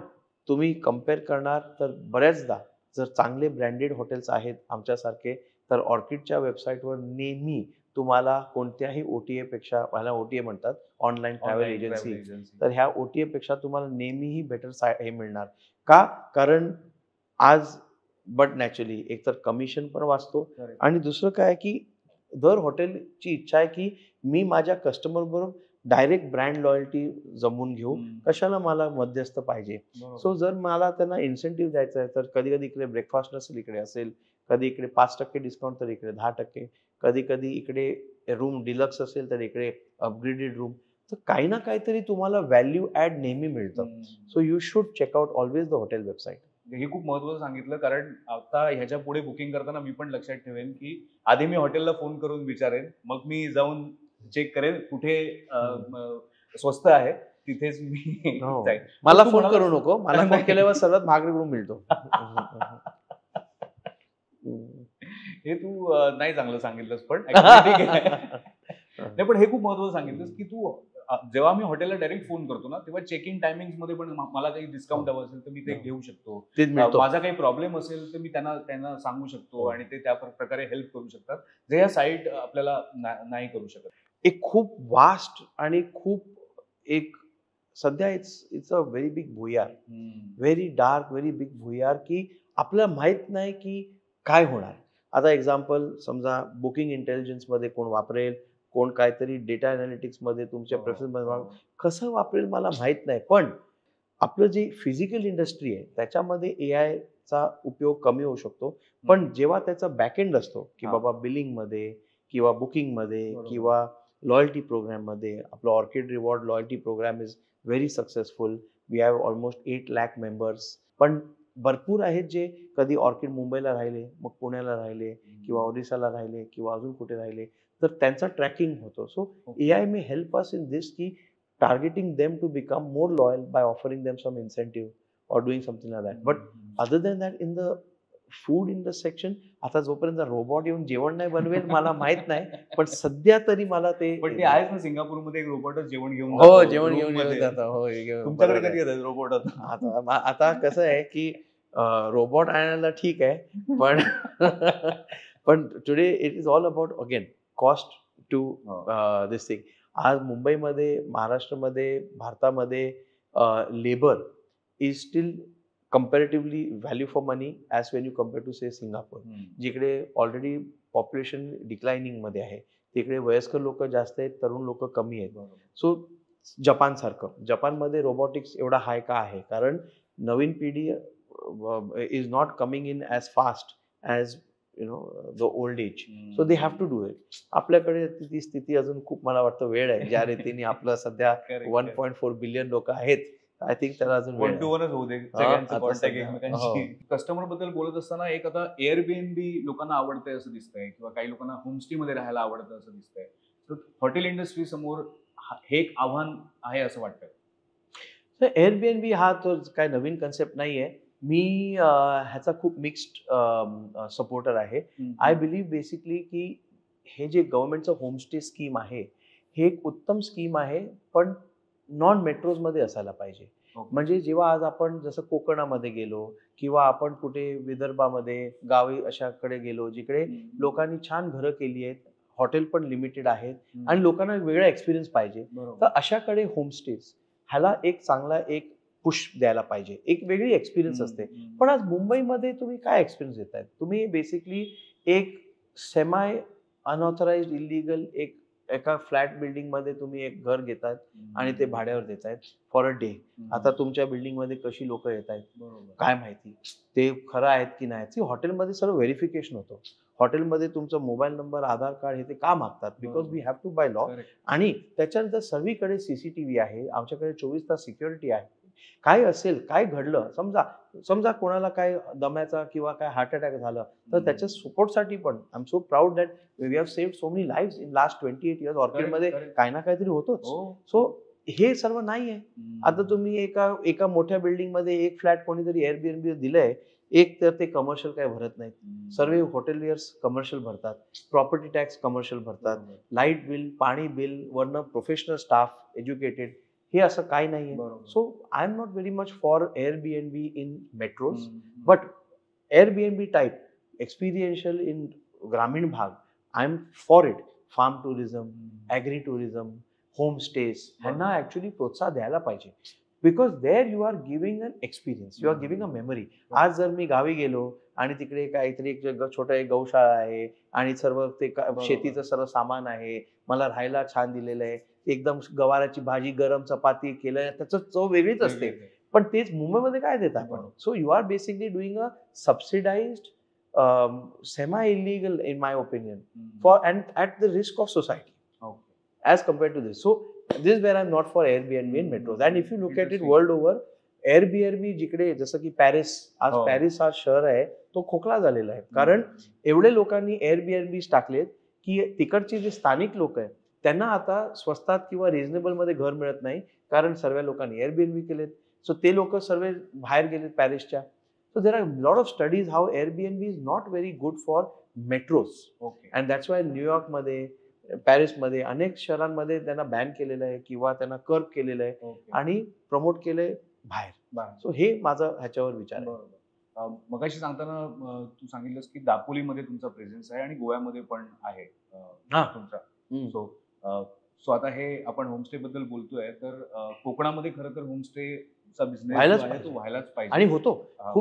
तुम्ही कंपेअर करणार तर बऱ्याचदा जर चांगले ब्रँडेड हॉटेल्स आहेत आमच्यासारखे, तर ऑर्किडच्या वेबसाईटवर नेहमी तुम्हाला कोणत्याही OTA पेक्षा ह्याला OTA म्हणतात, online travel online travel agency. Agency. तर ह्या OTA पेक्षा तुम्हाला नेहमीही बेटर हे मिळणार. का? कारण आज बट नॅचरली एकतर कमिशन पण वाचतो करेक्ट. आणि दुसरं काय आहे, की दर हॉटेलची इच्छा आहे, की मी माझ्या कस्टमरबरोबर डायरेक्ट ब्रँड लॉयल्टी जमवून घेऊ. हं. कशाला मला मध्यस्थ पाहिजे? बरोबर. सो जर मला त्यांना इन्सेंटिव्ह द्यायचा आहे, तर कधी-कधी इकडे ब्रेकफास्ट नसेल, इकडे असेल. कधी इकडे 5% डिस्काउंट तर इकडे 10%. कधी-कधी इकडे रूम डिलक्स असेल, तर इकडे अपग्रेडेड रूम. तर काही ना काहीतरी तुम्हाला व्हॅल्यू ॲड नेहमी मिळतं. हं. So you should check out always the hotel website. हे खूप महत्त्वाचं सांगितलं कारण आता ह्याच्या पुढे बुकिंग करताना मी पण लक्षात ठेवेन, की आधी मी हॉटेलला फोन करून विचारेन. मग मी जाऊन चेक करेन कुठे स्वस्त आहे तिथेच मी हो. जाईन. मला तू फोन म्हणालास- करू नको, मला फोन नाही. केल्यावर सर्वात महागडे रूम मिळतो. हे तू नाही चांगलं सांगितलंस पण actually ठीक आहे. नाही पण हे खूप महत्वाचं सांगितलंस की तू जेव्हा मी हॉटेलला डायरेक्ट फोन करतो ना तेव्हा चेक इन टायमिंग मध्ये पण मला काही डिस्काउंट हवं असेल तर मी ते हो. घेऊ शकतो. तेच मिळतो. माझा काही प्रॉब्लेम असेल तर मी त्यांना सांगू शकतो हो. आणि ते त्या प्रकारे हेल्प करू शकतात जे या साईट आपल्याला नाही करू शकत. एक खूप वास्ट आणि खूप एक सध्या इट्स अ व्हेरी बिग भुयार, व्हेरी डार्क, व्हेरी बिग भुयार, की आपल्याला माहित नाही की काय होणार. आता एक्झाम्पल समजा बुकिंग इंटेलिजन्समध्ये कोण वापरेल, कोण काहीतरी डेटा मध्ये तुमच्या प्रेफरन्समध्ये कसं वापरेल मला माहित नाही. पण आपलं जे फिजिकल इंडस्ट्री आहे त्याच्यामध्ये AI चा उपयोग कमी होऊ शकतो. पण जेव्हा त्याचा बॅकएंड असतो की हा. बाबा बिलिंगमध्ये किंवा बुकिंगमध्ये बरोबर. किंवा लॉयल्टी प्रोग्राममध्ये आपलं Orchid reward loyalty programme is very successful. We have almost 8 lakh members. पण भरपूर आहेत जे कधी ऑर्किड मुंबईला राहिले, मग पुण्याला राहिले किंवा ओरिसाला राहिले किंवा अजून कुठे राहिले, तर त्यांचा ट्रॅकिंग होतो. So AI may help us in this की targeting them to become more loyal by offering them some incentive or doing something like that. But other than that, in the food in the section आता जोपर्यंत robot येऊन जेवण नाही बनवेल मला माहित नाही, पण सध्या तरी मला ते पण ते आहेच ना सिंगापूरमध्ये एक रोबोटच जेवण घेऊन हो जातो जेवण room घेऊन मध्ये. जातं. हो तुमच्याकडे बरोबर कधी आहे. येतात रोबोट आता कसं आहे की रोबोट आणायला ठीक आहे, पण पण today it is all about again cost to this thing. आज मुंबईमध्ये, महाराष्ट्रामध्ये, भारतामध्ये labour is still comparatively value for money as when you compare to say Singapore, जिकडे ऑलरेडी पॉप्युलेशन डिक्लायनिंगमध्ये आहे. तिकडे वयस्कर लोक जास्त आहेत, तरुण लोक कमी आहेत. सो जपानमध्ये रोबोटिक्स एवढा हाय का आहे? कारण नवीन पिढी is not coming in as fast as the old age. So they have to do it. आपल्याकडे ती स्थिती अजून खूप मला वाटतं वेळ आहे. ज्या रीतीने आपलं सध्या 1.4 बिलियन लोक आहेत, आय थिंक त्याला अजून वेळ आहे. 1-to-1च होऊ दे सगळ्यांचं आता कॉन्टॅक्ट सध्या, एकमेकांशी. कस्टमर बद्दल बोलत असताना एक आता एअरबीएनबी लोकांना आवडतंय असं दिसतंय किंवा काही लोकांना होमस्टे मध्ये राहायला आवडतं असं दिसतंय. तर हॉटेल इंडस्ट्री समोर हे एक आव्हान आहे असं वाटतं. तर एअरबीएनबी हा तो काय नवीन कन्सेप्ट नाहीये. मी ह्याचा खूप मिक्स्ड सपोर्टर आहे. आय बिलीव्ह बेसिकली की हे जे गव्हर्नमेंटचं होमस्टे स्कीम आहे, हे एक उत्तम स्कीम आहे, पण नॉन मेट्रोजमध्ये असायला पाहिजे. म्हणजे जेव्हा आज आपण जसं कोकणामध्ये गेलो किंवा आपण कुठे विदर्भामध्ये गावी अशाकडे गेलो जिकडे लोकांनी छान घरं केली आहेत, हॉटेल पण लिमिटेड आहेत आणि लोकांना वेगळा एक्सपिरियन्स पाहिजे, तर अशाकडे होमस्टेज ह्याला एक चांगला एक पुश द्यायला पाहिजे. एक वेगळी एक्सपिरियन्स असते. पण आज मुंबईमध्ये तुम्ही काय एक्सपिरियन्स देताय? तुम्ही बेसिकली एक सेमाय अनऑथराइज्ड इलिगल एका फ्लॅट बिल्डिंगमध्ये तुम्ही एक घर घेतायत आणि ते भाड्यावर देतायत फॉर अ डे. आता तुमच्या बिल्डिंगमध्ये कशी लोक येत आहेत काय माहिती, ते खरं आहेत की नाही. सी हॉटेलमध्ये सर्व व्हेरिफिकेशन होतं. हॉटेलमध्ये तुमचा मोबाईल नंबर, आधार कार्ड हे ते का मागतात? Because we have to by law. आणि त्याच्यानंतर सर्वीकडे CCTV आहे, आमच्याकडे 24 तास सिक्युरिटी आहे. काय असेल, काय घडलं, समजा कोणाला काय दम्याचा किंवा काय हार्ट अटॅक झालं, तर त्याच्या सपोर्टसाठी पण I am so proud that we have saved so many lives in last 28 years. ऑर्किडमध्ये काही ना काहीतरी होतोच. सो हे सर्व नाहीये. आता तुम्ही एका मोठ्या बिल्डिंगमध्ये एक फ्लॅट कोणीतरी एअरबीएनबी दिलंय, एक तर ते कमर्शियल काय भरत नाहीत. सर्व हॉटेलियर्स कमर्शियल भरतात, प्रॉपर्टी टॅक्स कमर्शियल भरतात, लाईट बिल, पाणी बिल, वरनं प्रोफेशनल स्टाफ, एज्युकेटेड, हे असं काही नाहीये. So I am not very much for Airbnb in metros, but Airbnb type experiential in ग्रामीण भाग I am for it. Farm tourism, agri tourism, home stays ह्यांना actually प्रोत्साहन द्यायला पाहिजे. Because there you are giving an experience, you are giving a memory. आज जर मी गावी गेलो आणि तिकडे काहीतरी एक छोटा एक गौशाळा आहे आणि सर्व ते शेतीचं सर्व सामान आहे, मला राहायला छान दिलेलं आहे, एकदम गवाराची भाजी, गरम चपाती केलं, त्याचं चव वेगळीच असते. पण तेच मुंबईमध्ये काय देतात आपण? So you are basically doing a subsidised semi illegal in my opinion for and at the risk of society as compared to this. So this is where I'm not for Airbnb in metros. And if you look at it world over, Airbnb जिकडे जसं की Paris, आज Paris हा शहर आहे तो खोकला झालेला आहे. कारण एवढे लोकांनी Airbnb टाकलेत की तिकडचे जे स्थानिक लोक आहेत त्यांना आता स्वस्तात किंवा रिझनेबल मध्ये घर मिळत नाही, कारण सर्व लोकांनी एअरबीएनबी केलेत. सो ते लोक सर्व बाहेर गेलेत पॅरिसच्या. So there R lot of studies how Airbnb is not very good for metros. Okay. And that's why न्यूयॉर्कमध्ये, पॅरिसमध्ये अनेक शहरांमध्ये त्यांना बॅन केलेलं आहे किंवा त्यांना कर्ब केलेलं आहे ओके. आणि प्रमोट केलंय बाहेर. सो हे माझा ह्याच्यावर विचार आहे. बरोबर. मगाशी सांगताना तू सांगितलंस की दापोलीमध्ये तुमचा प्रेझेन्स आहे आणि गोव्यामध्ये पण आहे हा. तुमचा. हम्म. सो आता हे आपण होमस्टे बद्दल बोलतोय, तर कोकणामध्ये खरं तर होमस्टेचा बिझनेस व्हायलाच आहे तो पाहिजे. व्हायलाच पाहिजे. आणि होतो. हा.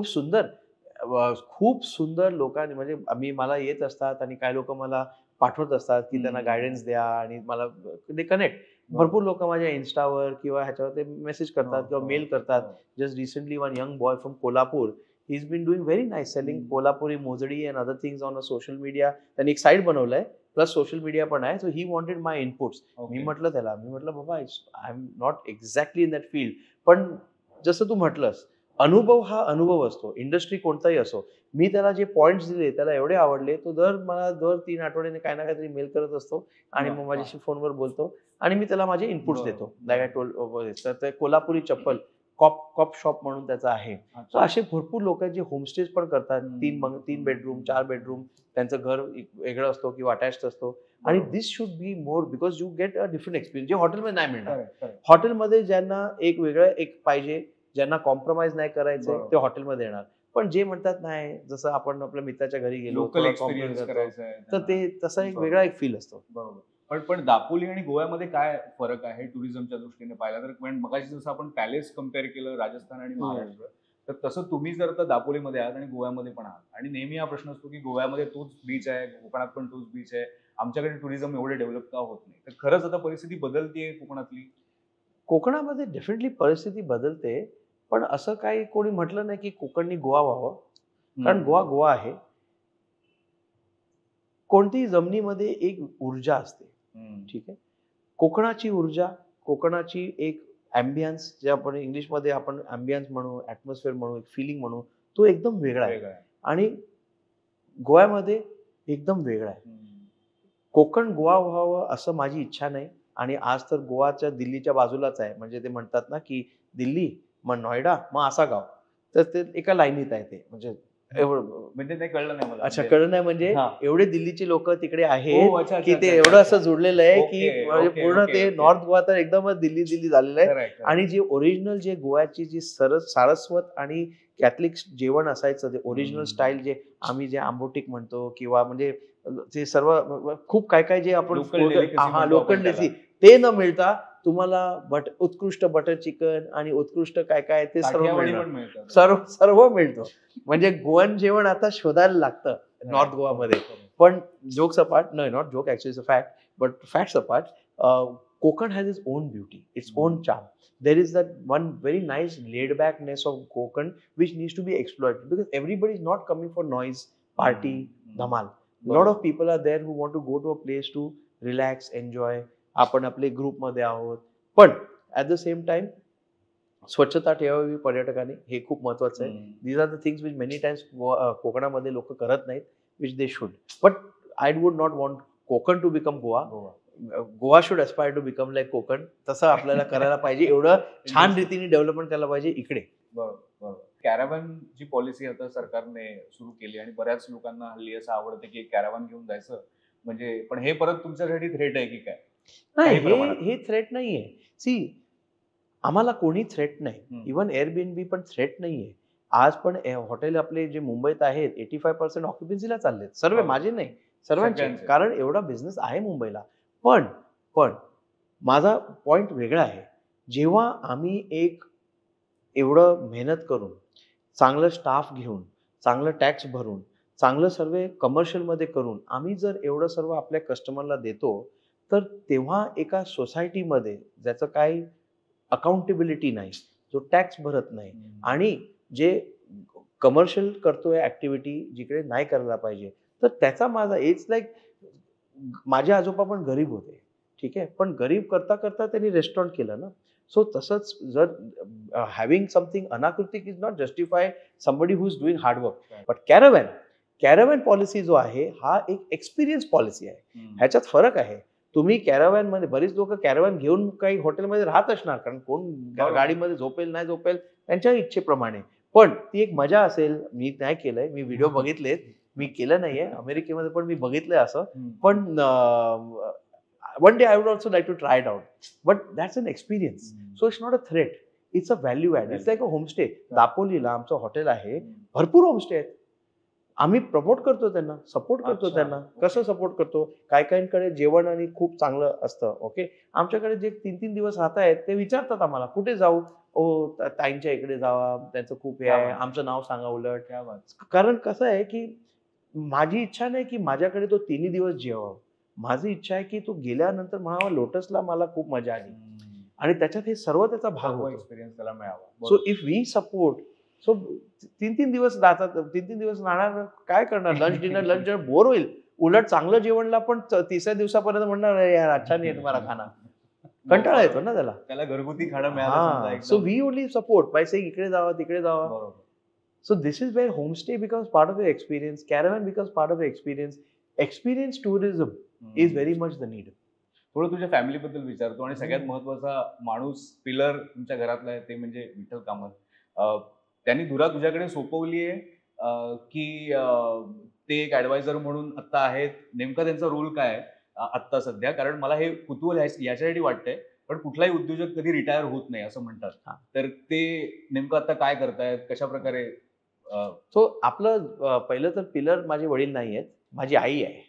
खूप सुंदर लोकांनी, म्हणजे मला येत असतात आणि काही लोक मला पाठवत असतात की त्यांना गायडन्स द्या आणि मला ते कनेक्ट. भरपूर लोक माझ्या इन्स्टावर किंवा ह्याच्यावर ते मेसेज करतात किंवा मेल करतात. Just recently, one young boy from Kolhapur, he's been doing very nice selling Kolhapuri Mozadi and other things on a social media. त्यांनी एक साईट बनवलंय, प्लस सोशल मीडिया पण आहे. So he wanted my inputs. मी म्हटलं बाबा, I am not exactly in that field. पण जसं तू म्हटलंस, अनुभव हा अनुभव असतो, इंडस्ट्री कोणताही असो. मी त्याला जे पॉइंट्स दिले त्याला एवढे आवडले, तो दर 3 आठवड्याने काही ना काहीतरी मेल करत असतो आणि मग माझ्याशी फोनवर बोलतो आणि मी त्याला माझे इनपुट्स देतो. लाईक आय टोल्ड, तर ते कोल्हापुरी चप्पल कॉप शॉप म्हणून त्याचा आहे. सो असे भरपूर लोक जे होमस्टेज पण करतात. 3 बेडरूम 4 बेडरूम त्यांचं घर वेगळं असतो किंवा अटॅच्ड असतो. आणि this should be more, because you get a different experience जे हॉटेलमध्ये नाही मिळणार. हॉटेलमध्ये ज्यांना एक वेगळं एक पाहिजे, ज्यांना कॉम्प्रोमाइज नाही करायचं, ते हॉटेलमध्ये येणार. पण जे म्हणतात नाही, जसं आपण आपल्या मित्राच्या घरी गेलो, लोकल एक्सपिरियन्स करायचा तर ते तसा एक वेगळा एक फील असतो. बरोबर. पण दापोली आणि गोव्यामध्ये काय फरक आहे टुरिझमच्या दृष्टीने पाहिला तर? मगाशी जसं आपण पॅलेस कम्पेअर केलं राजस्थान आणि महाराष्ट्र, तर तसं तुम्ही जर तर दापोलीमध्ये आहात आणि गोव्यामध्ये पण आहात, आणि नेहमी हा प्रश्न असतो की गोव्यामध्ये तोच बीच आहे, कोकणात पण तोच बीच आहे, आमच्याकडे टुरिझम एवढे डेव्हलप का होत नाही? तर खरंच आता परिस्थिती बदलतीये कोकणातली? कोकणामध्ये डेफिनेटली परिस्थिती बदलते, पण असं काही कोणी म्हटलं नाही की कोकणनी गोवा व्हावं, कारण गोवा आहे. कोणतीही जमिनीमध्ये एक ऊर्जा असते, ठीक आहे. कोकणाची ऊर्जा, कोकणाची एक ॲम्बियन्स, जे आपण इंग्लिशमध्ये आपण ॲम्बियन्स म्हणू, ॲटमॉस्फिअर म्हणू, एक फिलिंग म्हणू, तो एकदम वेगळा आहे. आणि गोव्यामध्ये एकदम वेगळा आहे. कोकण गोवा व्हावं असं माझी इच्छा नाही. आणि आज तर गोवाच्या दिल्लीच्या बाजूलाच आहे. म्हणजे ते म्हणतात ना की दिल्ली मग नोएडा मग असा गाव, तर ते एका लाईनीत आहे. ते म्हणजे म्हणजे ते कळलं नाही मला. अच्छा, कळलं नाही म्हणजे एवढे दिल्लीची लोक तिकडे आहेत की ते अच्छा, एवढं असं जुडलेलं आहे की ओके, म्हणजे ओके, पूर्ण ओके, ते ओके. नॉर्थ गोवा तर एकदमच दिल्ली झालेलं आहे. Correct. आणि जे ओरिजिनल जे गोव्याची जी सारस्वत आणि कॅथलिक जेवण असायचं, ते ओरिजिनल स्टाईल जे आम्ही जे आंबोटिक म्हणतो किंवा म्हणजे ते सर्व खूप काय जे आपण लोकल डेसी, ते न मिळता तुम्हाला उत्कृष्ट बटर चिकन आणि उत्कृष्ट काय ते सर्व मिळतं. म्हणजे गोवन जेवण आता शोधायला लागतं नॉर्थ गोवामध्ये. पण jokes apart, not joke, actually fact, but facts apart, Konkan has its own beauty, its own charm. There is that one very nice laid backness of Konkan which needs to be exploited, because everybody is not coming for noise, party, dhamal. A lot of people are there who want to go to a place to relax, enjoy. आपण आपले ग्रुपमध्ये आहोत, पण at the same time स्वच्छता ठेवावी पर्यटकांनी, हे खूप महत्वाचं आहे. These are the things which many times कोकणामध्ये लोक करत नाहीत, which they should. But I would not want Konkan to become Goa. Goa should aspire to become like Konkan. तसं आपल्याला करायला पाहिजे, एवढं छान रीतीने डेव्हलपमेंट करायला पाहिजे इकडे. बरोबर. कॅराव्हॅन जी पॉलिसी आता सरकारने सुरू केली आणि बऱ्याच लोकांना हल्ली असं आवडतं की कॅराव्हॅन घेऊन जायचं, म्हणजे पण हे परत तुमच्यासाठी थ्रेट आहे की काय? नाही, हे थ्रेट नाहीये. सी, आम्हाला कोणी थ्रेट नाही. इव्हन एअरबीएनबी पण थ्रेट नाहीये. आज पण हॉटेल आपले जे मुंबईत आहेत 85% ऑक्युपन्सीला चाललेत. सर्व माझे नाही, सर्वांचे, कारण एवढा बिझनेस आहे मुंबईला. पण माझा पॉइंट वेगळा आहे. जेव्हा आम्ही एवढं मेहनत करून, चांगलं स्टाफ घेऊन, चांगलं टॅक्स भरून, चांगलं सर्व कमर्शियलमध्ये करून आम्ही जर एवढं सर्व आपल्या कस्टमरला देतो, तर तेव्हा एका सोसायटीमध्ये ज्याचं काही अकाउंटेबिलिटी नाही, जो टॅक्स भरत नाही आणि जे कमर्शियल करतोय ऍक्टिव्हिटी जिकडे नाही करायला पाहिजे, तर त्याचा माझा इट्स लाईक, माझे आजोबा पण गरीब होते, ठीक आहे, पण गरीब करता करता त्यांनी रेस्टॉरंट केलं ना. सो तसंच जर हॅव्हिंग समथिंग अनाकृतिक is not justify somebody who is doing hard work. But caravan policy जो आहे हा एक एक्सपिरियन्स पॉलिसी आहे. ह्याच्यात फरक आहे. तुम्ही कॅराव्हॅन मध्ये बरीच लोक कॅराव्हॅन घेऊन काही हॉटेलमध्ये राहत असणार, कारण कोण बरोबर. गाडीमध्ये झोपेल नाही झोपेल त्यांच्या इच्छेप्रमाणे, पण ती एक मजा असेल. मी नाही केलंय, मी व्हिडिओ बघितलेत, मी केलं नाहीये अमेरिकेमध्ये, पण मी बघितलंय असं. पण one day I would also like to try it out, but that's an experience. So it's not a threat, it's a value add. It's like a homestay. दापोलीला आमचं हॉटेल आहे, भरपूर होमस्टे आहेत. आम्ही प्रमोट करतो त्यांना, सपोर्ट करतो अच्छा, त्यांना. ओके. कसं सपोर्ट करतो, काही काहींकडे जेवण आणि खूप चांगलं असतं. ओके, आमच्याकडे जे 3-3 दिवस राहत आहेत ते विचारतात आम्हाला कुठे जाऊ. ओ ताईंच्या इकडे जावा, त्यांचं खूप हे क्या आहे, बात. आमचं नाव सांगा उलट. क्या बात. कारण कसं आहे की माझी इच्छा नाही की माझ्याकडे तो 3 दिवस जेवावं. माझी इच्छा आहे की तो गेल्यानंतर म्हणावा लोटसला मला खूप मजा आली, आणि त्याच्यात हे सर्व त्याचा भाग सर्व होतो. एक्सपिरियन्स त्याला मिळावा. So if we support, so 3-3 दिवस राहतात, 3-3 दिवस राहणार, काय करणार, लंच डिनर बोर होईल. उलट चांगलं जेवणला पण तिसऱ्या दिवसापर्यंत म्हणणार "अरे यार अच्छा नाही आहे तुम्हाला खाना." कंटाळा येतो ना त्याला. त्याला घरगुती खाणं मिळालं समजा हा, एकदम. So we only support by saying इकडे जावा तिकडे जावा. बरोबर. So this is where homestay becomes part of your experience, caravan becomes part of your experience. Experience tourism is very much the need. थोडं तुझ्या फॅमिली बद्दल विचारतो, आणि सगळ्यात महत्वाचा माणूस पिलर तुमच्या घरातला आहे ते म्हणजे विठ्ठल कामत. त्यांनी धुरा तुझ्याकडे सोपवली आहे, की ते एक ऍडवायझर म्हणून आता आहेत, नेमका त्यांचा रोल काय आहे आत्ता सध्या? कारण मला हे कुतूहल याच्यासाठी वाटतंय, पण कुठलाही उद्योजक कधी रिटायर होत नाही असं म्हणतात. तर ते नेमकं आता काय करतायत, कशा प्रकारे? सो आपलं पहिलं तर पिलर माझे वडील नाही आहेत, माझी आई आहे.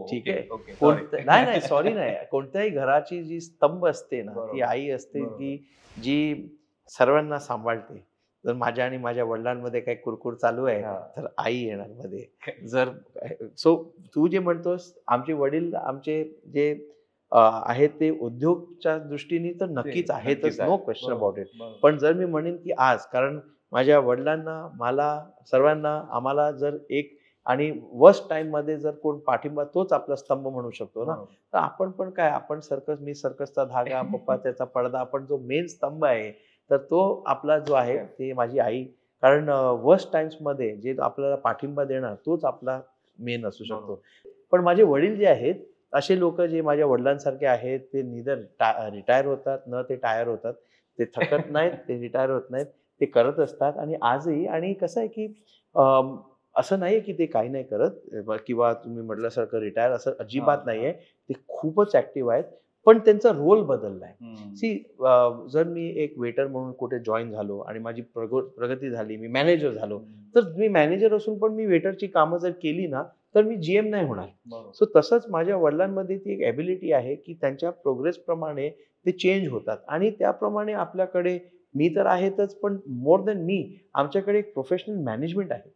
ठीक आहे. ओके. नाही सॉरी नाही, कोणत्याही घराची जी स्तंभ असते ना, बरोबर. ती आई असते, बरोबर. की जी सर्वांना सांभाळते. जर माझ्या आणि माझ्या वडिलांमध्ये काही कुरकुर चालू आहे हा. तर आई येणार मध्ये. जर सो तू जे म्हणतोस, आमचे वडील आमचे जे आहेत ते उद्योगच्या दृष्टीने तर नक्कीच आहेतच, नो क्वेश्चन अबाउट इट. पण जर मी म्हणेन की आज, कारण माझ्या वडिलांना, मला, सर्वांना, आम्हाला जर एक आणि वर्स्ट टाइम मध्ये जर कोण पाठिंबा, तोच आपला स्तंभ म्हणू शकतो ना. तर आपण पण काय, आपण सर्कस, मी सर्कसचा धागा, पप्पा त्याचा पडदा, आपण जो मेन स्तंभ आहे तर तो आपला जो आहे ते माझी आई. कारण वर्स्ट टाइम्स मध्ये जे आपल्याला पाठिंबा देणार तोच आपला मेन असू शकतो. पण माझे वडील जे आहेत, असे लोक जे माझ्या वडिलांसारखे आहेत, ते निदर रिटायर होतात न ते टायर होतात. ते थकत नाहीत, ते रिटायर होत नाहीत, ते करत असतात. आणि आजही, आणि कसं आहे की असं नाहीये की ते काही नाही करत किंवा तुम्ही म्हटल्यासारखं रिटायर, असं अजिबात नाहीये. ते खूपच ऍक्टिव्ह आहेत, पण त्यांचा रोल बदललाय. सी, जर मी एक वेटर म्हणून कुठे जॉईन झालो आणि माझी प्रगती झाली, मी मॅनेजर झालो, तर मी मॅनेजर असून पण मी वेटरची कामं जर केली ना, तर मी जीएम नाही होणार. सो तसंच माझ्या वडिलांमध्ये ती एक एबिलिटी आहे की त्यांच्या प्रोग्रेस प्रमाणे ते चेंज होतात, आणि त्याप्रमाणे आपल्याकडे मी तर आहेतच, पण मोर दॅन मी, आमच्याकडे एक प्रोफेशनल मॅनेजमेंट आहे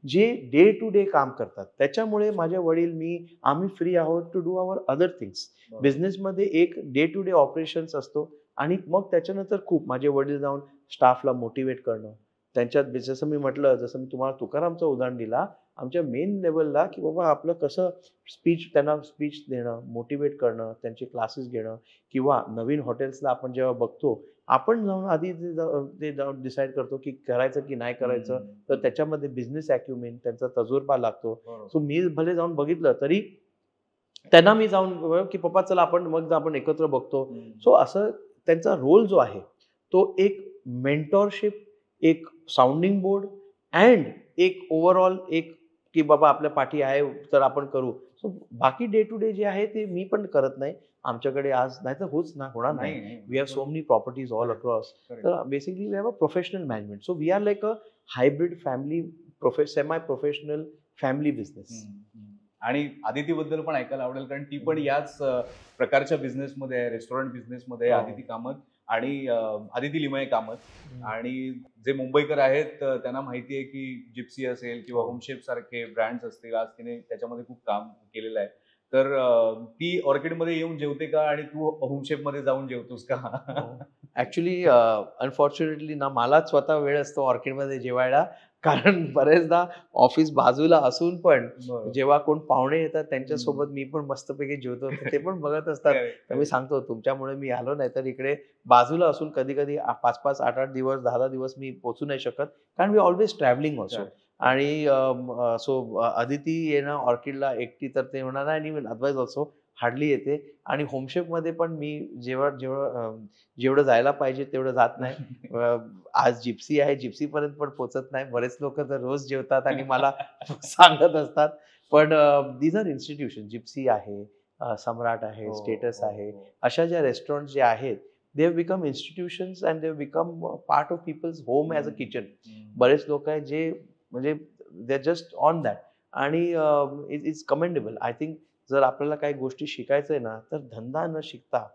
जे डे टू डे काम करतात. त्याच्यामुळे माझे वडील, आम्ही फ्री आहोत to do our other things. बिझनेसमध्ये एक डे टू डे ऑपरेशन्स असतो, आणि मग त्याच्यानंतर खूप माझे वडील जाऊन स्टाफला मोटिवेट करणं, त्यांच्यात जसं मी म्हटलं, जसं मी तुम्हाला तुकारामचं उदाहरण दिला, आमच्या मेन लेवलला, की बाबा आपलं कसं त्यांना स्पीच देणं, मोटिवेट करणं, त्यांचे क्लासेस घेणं, किंवा नवीन हॉटेल्सला आपण जेव्हा बघतो, आपण जाऊन आधी ते जाऊन डिसाईड करतो की करायचं की नाही करायचं. तर त्याच्यामध्ये बिझनेस ॲक्युमेंट, त्यांचा तजुर्बा लागतो. सो मी भले जाऊन बघितलं तरी त्यांना मी जाऊन की पप्पा चला आपण एकत्र बघतो. सो असं त्यांचा रोल जो आहे तो एक मेंटॉरशिप, एक साऊंडिंग बोर्ड, अँड एक ओव्हरऑल एक की बाबा आपल्या पाठी आहे तर आपण करू. सो बाकी डे टू डे जे आहे ते मी पण करत नाही. आमच्याकडे आज नाही तर होणार नाही. We have so many properties all across. तर basically we have a professional management. So we are like a hybrid family, semi professional family business. आणि आदितीबद्दल पण ऐकायला आवडेल, कारण ती पण याच प्रकारच्या बिझनेसमध्ये आहे, रेस्टॉरंट बिझनेसमध्ये. आदिती कामत आणि आदिती लिमये कामत. आणि जे मुंबईकर आहेत त्यांना माहिती आहे की जिप्सी असेल किंवा होमशेफ सारखे ब्रँड्स असतील, आज तिने त्याच्यामध्ये खूप काम केलेलं आहे. तर ती ऑर्किडमध्ये येऊन जेवते का, आणि तू होमशेफमध्ये जाऊन जेवतोस का? ऍक्च्युली अनफॉर्च्युनेटली ना, मला स्वतः वेळ असतो ऑर्किडमध्ये जेवायला, कारण बरेचदा ऑफिस बाजूला असून पण जेव्हा कोण पाहुणे येतात त्यांच्यासोबत मी पण मस्तपैकी जेवतो, ते पण बघत असतात. तर मी सांगतो तुमच्यामुळे मी आलो, नाही तर इकडे बाजूला असून कधी कधी 5-5, 8-8 दिवस, 10-10 दिवस मी पोहोचू नाही शकत, कारण वी ऑलवेज ट्रॅव्हलिंग ऑल्सो. आणि सो अदिती येणं ऑर्किडला एकटी तर ते होणार नाही, आणि अदरवाईज ऑल्सो हार्डली येते. आणि होमशेफमध्ये पण मी जेवढं जायला पाहिजे तेवढं जात नाही. आज जिप्सी आहे, जिप्सीपर्यंत पण पोहोचत नाही. बरेच लोक तर रोज जेवतात आणि मला सांगत असतात. पण दीज आर इन्स्टिट्यूशन. जिप्सी आहे, सम्राट आहे, स्टेटस आहे. अशा ज्या रेस्टॉरंट जे आहेत, they have become institutions and they have become part of people's home as a kitchen. बरेच लोक आहेत जे म्हणजे they are just on that. आणि इट्स कमेंडेबल. आय थिंक जर आपल्याला काही गोष्टी शिकायचं आहे ना, तर धंदा न शिकता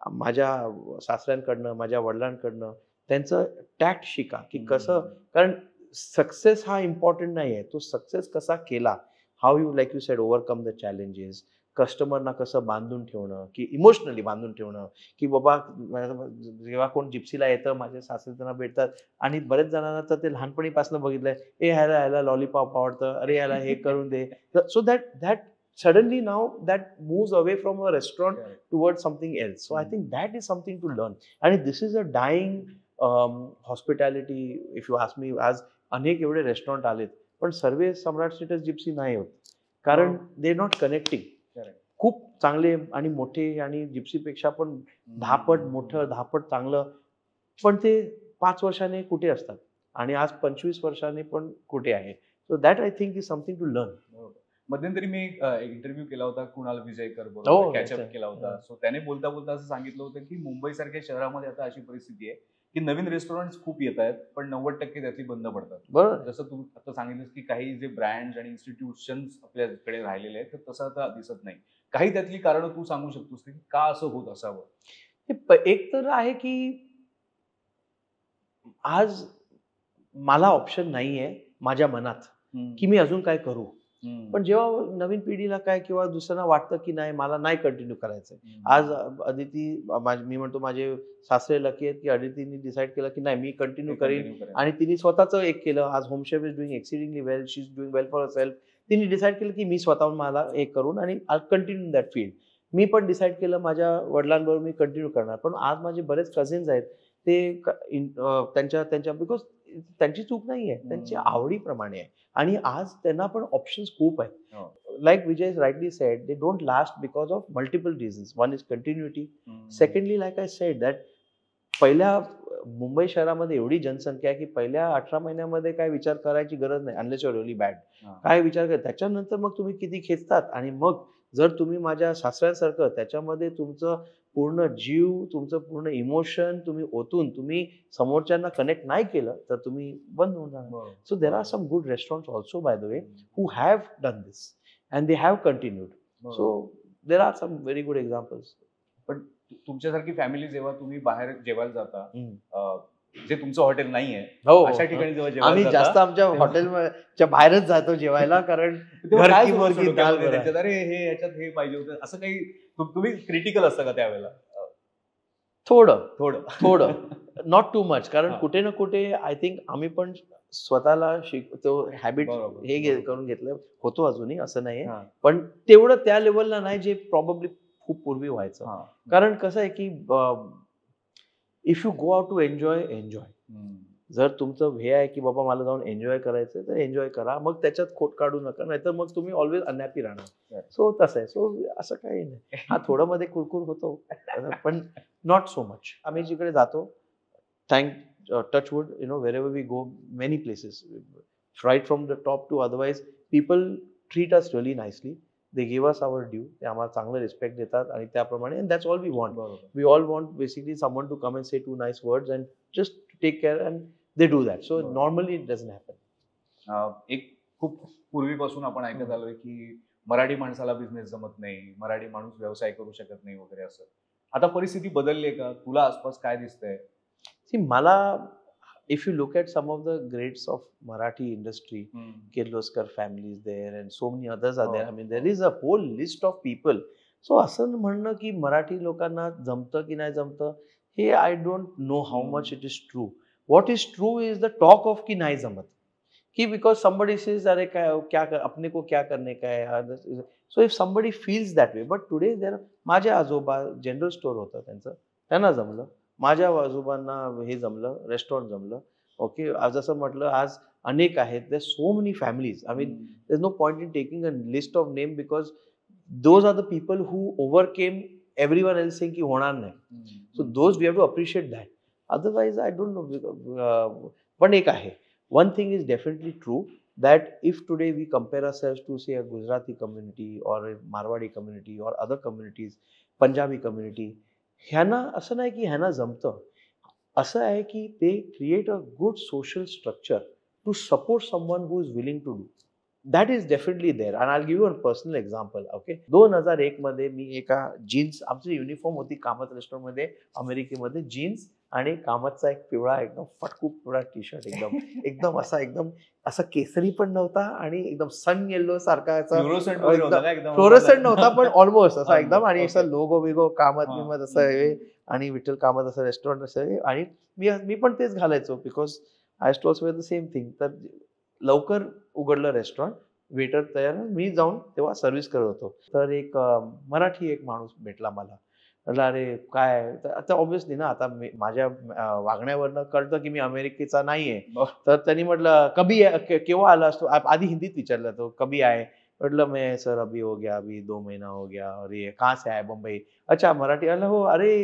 माझ्या सासऱ्यांकडनं, माझ्या वडिलांकडनं त्यांचं टॅक्ट शिका, की कसं. कारण सक्सेस हा इम्पॉर्टंट नाही आहे, तो सक्सेस कसा केला, how you like you said overcome the challenges, कस्टमरना कसं बांधून ठेवणं, की इमोशनली बांधून ठेवणं, की बाबा जेव्हा कोण जिप्सीला येतं, माझे सासरे त्यांना भेटतात आणि बरेच जणांना तर ते लहानपणीपासून बघितलंय, ह्याला लॉलीपॉप आवडतं, अरे ह्याला हे करून दे. So that suddenly now that moves away from a restaurant towards something else. So I think that is something to learn. And this is a dying hospitality, if you ask me. आज अनेक एवढे restaurant आलेत, पण सर्वे सम्राट, status, Gypsy नाही होत, कारण they not connecting. खूप चांगले आणि मोठे आणि जिप्सीपेक्षा पण 10 पट मोठं, 10 पट चांगलं, पण ते 5 वर्षाने कुठे असतात आणि आज 25 वर्षाने पण कुठे आहे. So that I think is something to learn. मध्यंतरी मी एक इंटरव्ह्यू केला होता कुणाल विजयकर हो, बरोबर, कॅचअप अच्छा. केला होता. हा. सो त्याने बोलता बोलता असं सांगितलं होतं की मुंबई सारख्या शहरामध्ये आता अशी परिस्थिती आहे की नवीन रेस्टॉरंट खूप येत आहेत, पण 90% त्यातली बंद पडतात. बरोबर. जसं तू आता सांगितलंस की काही जे ब्रँड्स आणि इन्स्टिट्यूशन्स आपल्याकडे राहिलेले आहेत, तर तसं आता दिसत नाही. काही त्यातली कारणं तू सांगू शकतोस की का असं होत असावं? एक तर आहे की आज मला ऑप्शन नाहीये माझ्या मनात, की मी अजून काय करू. पण जेव्हा नवीन पिढीला काय किंवा दुसऱ्यांना वाटतं की नाही मला नाही कंटिन्यू करायचंय. आज अदिती, मी म्हणतो माझे सासरे लकी आहेत की अदितीने डिसाईड केलं की नाही मी कंटिन्यू करीन. आणि तिने स्वतःच एक केलं. आज home chef is doing exceedingly well, she is doing well for herself. तिने डिसाईड केलं की मी स्वतःहून मला एक करून आणि I continue in that field. मी पण डिसाईड केलं माझ्या वडिलांबरोबर मी कंटिन्यू करणार. पण आज माझे बरेच कझिन्स आहेत, ते त्यांच्या बिकॉज त्यांची चूक नाहीये, त्यांची आवडीप्रमाणे आहे. आणि आज त्यांना पण ऑप्शन्स खूप आहेत. Like Vijay rightly sed, they don't last because of multiple reasons. One is continuity. Secondly, like I sed that पहिल्या मुंबई शहरामध्ये एवढी जनसंख्या आहे की पहिल्या 18 महिन्यामध्ये काय विचार करायची गरज नाही, अनलेस युअर रिअली बॅड. काय विचार कर, त्याच्यानंतर मग तुम्ही किती खेचतात. आणि मग जर तुम्ही माझ्या सासऱ्यांसारखं त्याच्यामध्ये तुमचं पूर्ण जीव, तुमचं पूर्ण इमोशन तुम्ही ओतून तुम्ही समोरच्यांना कनेक्ट नाही केलं, तर तुम्ही बंद होऊन जाणार. So there are some good restaurants also by the way who have done this and they have continued. So there are some very good examples. पण तुमच्यासारखी फॅमिली जेव्हा तुम्ही बाहेर जेवायला जाता, जे तुमचं हॉटेल नाहीये, अशा ठिकाणी जेव्हा जेवायला आम्ही जास्त आमच्या हॉटेलच्या बाहेरच जातो जेवायला, कारण घर की मुर्गी दाल बराबर. अरे हे याच्यात हे पाहिजे होतं, असं काही तुम्ही क्रिटिकल असता का त्यावेळेला? थोडं थोडं नॉट टू मच. कारण कुठे ना कुठे आय थिंक आम्ही पण स्वतःला तो हॅबिट करून घेतलं होतो, अजूनही असं नाहीये. पण तेवढं त्या लेवलला नाही जे प्रॉब्ली खूप पूर्वी व्हायचं. कारण कसं आहे की if you go out to enjoy. जर तुमचं हे आहे की बाबा मला जाऊन एन्जॉय करायचं तर एन्जॉय करा, मग त्याच्यात खोट काढू नका, नाहीतर मग तुम्ही ऑलवेज अनहॅपी राहणार. सो तसं आहे. सो असं काही नाही. हा थोडं मध्ये कुरकुर होतो, पण नॉट सो मच. आम्ही जिकडे जातो, touchwood, wherever we go, many places, right from the top to otherwise, people treat us really nicely. They give us our due. ते आम्हाला चांगलं रिस्पेक्ट देतात आणि त्याप्रमाणे, and that's all we want. We all want basically someone to come and say 2 nice words and just take care, and they do that. So normally it doesn't happen. एक खूप पूर्वीपासून आपण ऐकत आलोय की मराठी माणसाला बिझनेस जमत नाही, मराठी माणूस व्यवसाय करू शकत नाही वगैरे असं. आता परिस्थिती बदलली आहे का? तुला आसपास काय दिसतंय? See, मला, if you look at some of the greats of Marathi industry, Kirloskar family is there and so many others are there. I mean, there is a whole list of people. So असं म्हणणं की मराठी लोकांना जमतं की नाही जमतं, हे I don't know how much it is true. What is true is the talk of की नाही जमत, कि बिकॉज somebody says अरे क्या अपने को क्या करने का है. So if somebody feels that way, but today there, माझे आजोबा जनरल स्टोर होतं त्यांचं, त्यांना जमलं. माझ्या आजोबांना हे जमलं, रेस्टॉरंट जमलं. ओके, आज जसं म्हटलं, आज अनेक आहेत. There so many families. I mean there no point in taking a list of name, because those are the people who overcame everyone else saying की होणार नाही. So those we have to appreciate that. Otherwise I don't know. पण एक आहे, one thing is definitely true, that if today we compare ourselves to say a Gujarati community or a Marwadi community or other communities, Punjabi community, ह्यांना असं नाही की ह्यांना जमतं. असं आहे की ते create a good social structure to support someone who is willing to do. That is definitely there. And I give you a personal example. Okay, 2001 मध्ये मी एका जीन्स, आमची युनिफॉर्म होती कामत रेस्टॉरंटमध्ये अमेरिकेमध्ये, जीन्स आणि कामतचा एक पिवळा एकदम फटकू पिवळा टी शर्ट, एकदम एकदम असा केसरी पण नव्हता आणि एकदम सन येल्लो सारखा फ्लोरोसंट नव्हता पण ऑलमोस्ट असा एकदम, आणि असा लोगो बिगो कामत बिमत असं आहे आणि विठ्ठल कामत असं रेस्टॉरंट असं आहे. आणि मी पण तेच घालायचो because I still wear the same thing. तर लवकर उघडलं रेस्टॉरंट, वेटर तयार, मी जाऊन तेव्हा सर्व्हिस करत होतो. तर एक मराठी एक माणूस भेटला मला. म्हटलं अरे काय, तर आता ऑब्व्हियसली ना, आता माझ्या वागण्यावरनं कळतं की मी अमेरिकेचा नाहीये. तर त्यांनी म्हटलं कभी केव्हा आला असतो, आधी हिंदीत विचारलं तो, कभी आहे. म्हटलं मैं सर अभी हो गया, अभी 2 महीना हो गया. अरे कहाँ से आहे, मुंबई. अच्छा मराठी. आलं हो. अरे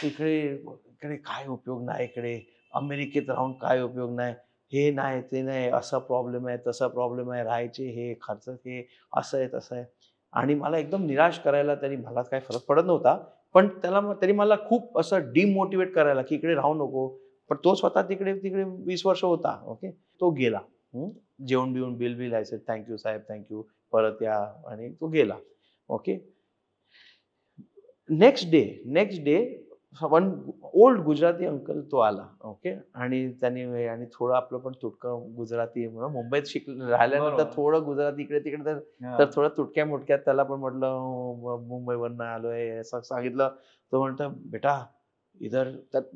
इकडे इकडे काय उपयोग नाही, इकडे अमेरिकेत राहून काय उपयोग नाही, हे नाही ते नाही, असा प्रॉब्लेम आहे तसा प्रॉब्लेम आहे, राहायचे हे खर्च हे असं आहे तसं आहे. आणि मला एकदम निराश करायला, तरी मला काय फरक पडत नव्हता, पण तरी मला खूप असं डिमोटिवेट करायला की इकडे राहू नको. पण तो स्वतः तिकडे 20 वर्ष होता. ओके, तो गेला. जेवण बिवून बिल यायचं, थँक्यू साहेब थँक्यू, परत या, आणि तो गेला. Okay, next day one old Gujarati uncle तो आला. ओके, आणि त्यांनी आणि थोडं आपलं पण तुटकं गुजराती, मुंबईत राहिल्यानंतर थोडं गुजराती इकडे तिकडे, तर थोडं तुटक्या मुटक्यात त्याला पण म्हटलं मुंबईवरनं आलोय असं सांगितलं. तो म्हणतो बेटा इधर,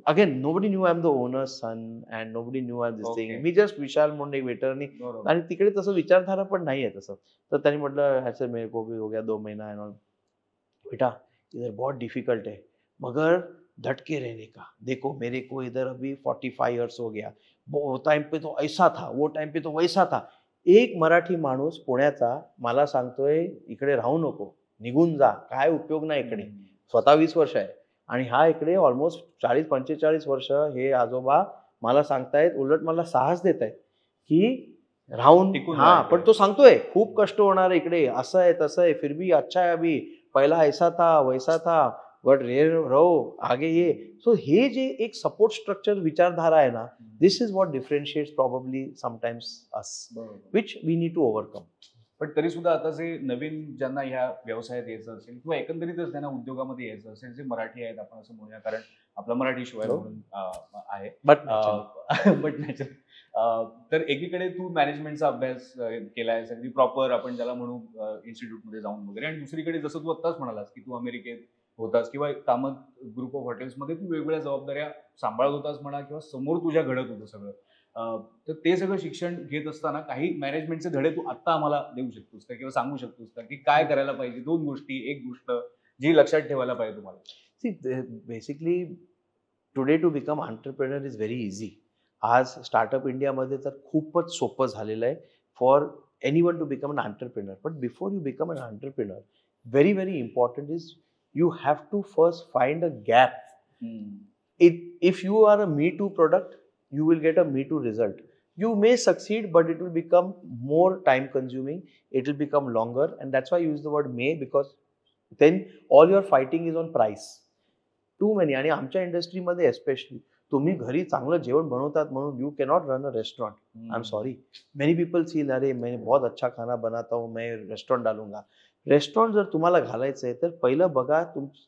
again nobody knew I am the owner's son and nobody knew I this thing. मी जस्ट विशाल म्हणून एक वेटरनी, आणि तिकडे तसं विचारधारा पण नाहीये तसं. तर त्यांनी म्हटलं ह्याचं मेरे को भी हो गया 2 महीना है, बेटा इधर बहुत डिफिकल्ट है मगर डट के रहने का. देखो मेरे को इधर अभी 45 ईयर्स हो गया, वो टाइम पे तो ऐसा था, वो टाइम पे तो वैसा था. एक मराठी माणूस पुण्याचा मला सांगतोय इकडे राहू नको, निघून जा, काय उपयोग नाही इकडे. स्वतः 20 वर्ष आहे आणि हा इकडे ऑलमोस्ट 40-45 वर्ष. हे आजोबा मला सांगतायत, उलट मला साहस देत आहेत की राहून. हा, पण तो सांगतोय खूप कष्ट होणार इकडे, असं आहे तसं आहे, फिर भी अच्छा है अभी, पहिला ऐसा था वैसा था, बट रहो आगे ये. सो हे जे एक सपोर्ट स्ट्रक्चर विचारधारा आहे ना, this is what differentiates probably sometimes us, which we need to overcome. पण तरी सुद्धा आता जे नवीन ज्यांना ह्या व्यवसायात यायचं असेल किंवा एकंदरीतच त्यांना उद्योगामध्ये यायचं असेल, जे मराठी आहेत आपण असं म्हणूया, कारण आपला मराठी शिवाय म्हणून आहे, बट नॅचरल. तर एकीकडे तू मॅनेजमेंटचा अभ्यास केलाय सगळी प्रॉपर, आपण ज्याला म्हणू इन्स्टिट्यूटमध्ये जाऊन वगैरे, आणि दुसरीकडे जसं तू आत्ताच म्हणालास की तू अमेरिकेत होतास किंवा कामत ग्रुप ऑफ हॉटेल्समध्ये तू वेगवेगळ्या जबाबदाऱ्या सांभाळत होतास म्हणा, किंवा समोर तुझ्या घडत होतं सगळं. तर ते सगळं शिक्षण घेत असताना काही मॅनेजमेंटचे धडे तू आत्ता आम्हाला देऊ शकतोस का, किंवा सांगू शकतोस का की काय करायला पाहिजे? 2 गोष्टी, एक गोष्ट जी लक्षात ठेवायला पाहिजे तुम्हाला. See, basically today to become entrepreneur is very easy. आज स्टार्टअप इंडियामध्ये तर खूपच सोपं झालेलं आहे for anyone to become an entrepreneur. But before you become an entrepreneur, very very important is you have to first find a gap. If you are a Me Too product, you will get a Me Too result. You may succeed, but it will become more time consuming. It will become longer, and that's why I use the word may, because then all your fighting is on price. Too many, आणि आमच्या इंडस्ट्रीमध्ये especially, तुम्ही घरी चांगलं जेवण बनवतात म्हणून you cannot run a restaurant. I am sorry, many people seal अरे मैं बहुत अच्छा खाना बनाता हूँ, मैं रेस्टॉरंट डालूंगा. रेस्टॉरंट जर तुम्हाला घालायचं आहे तर पहिलं बघा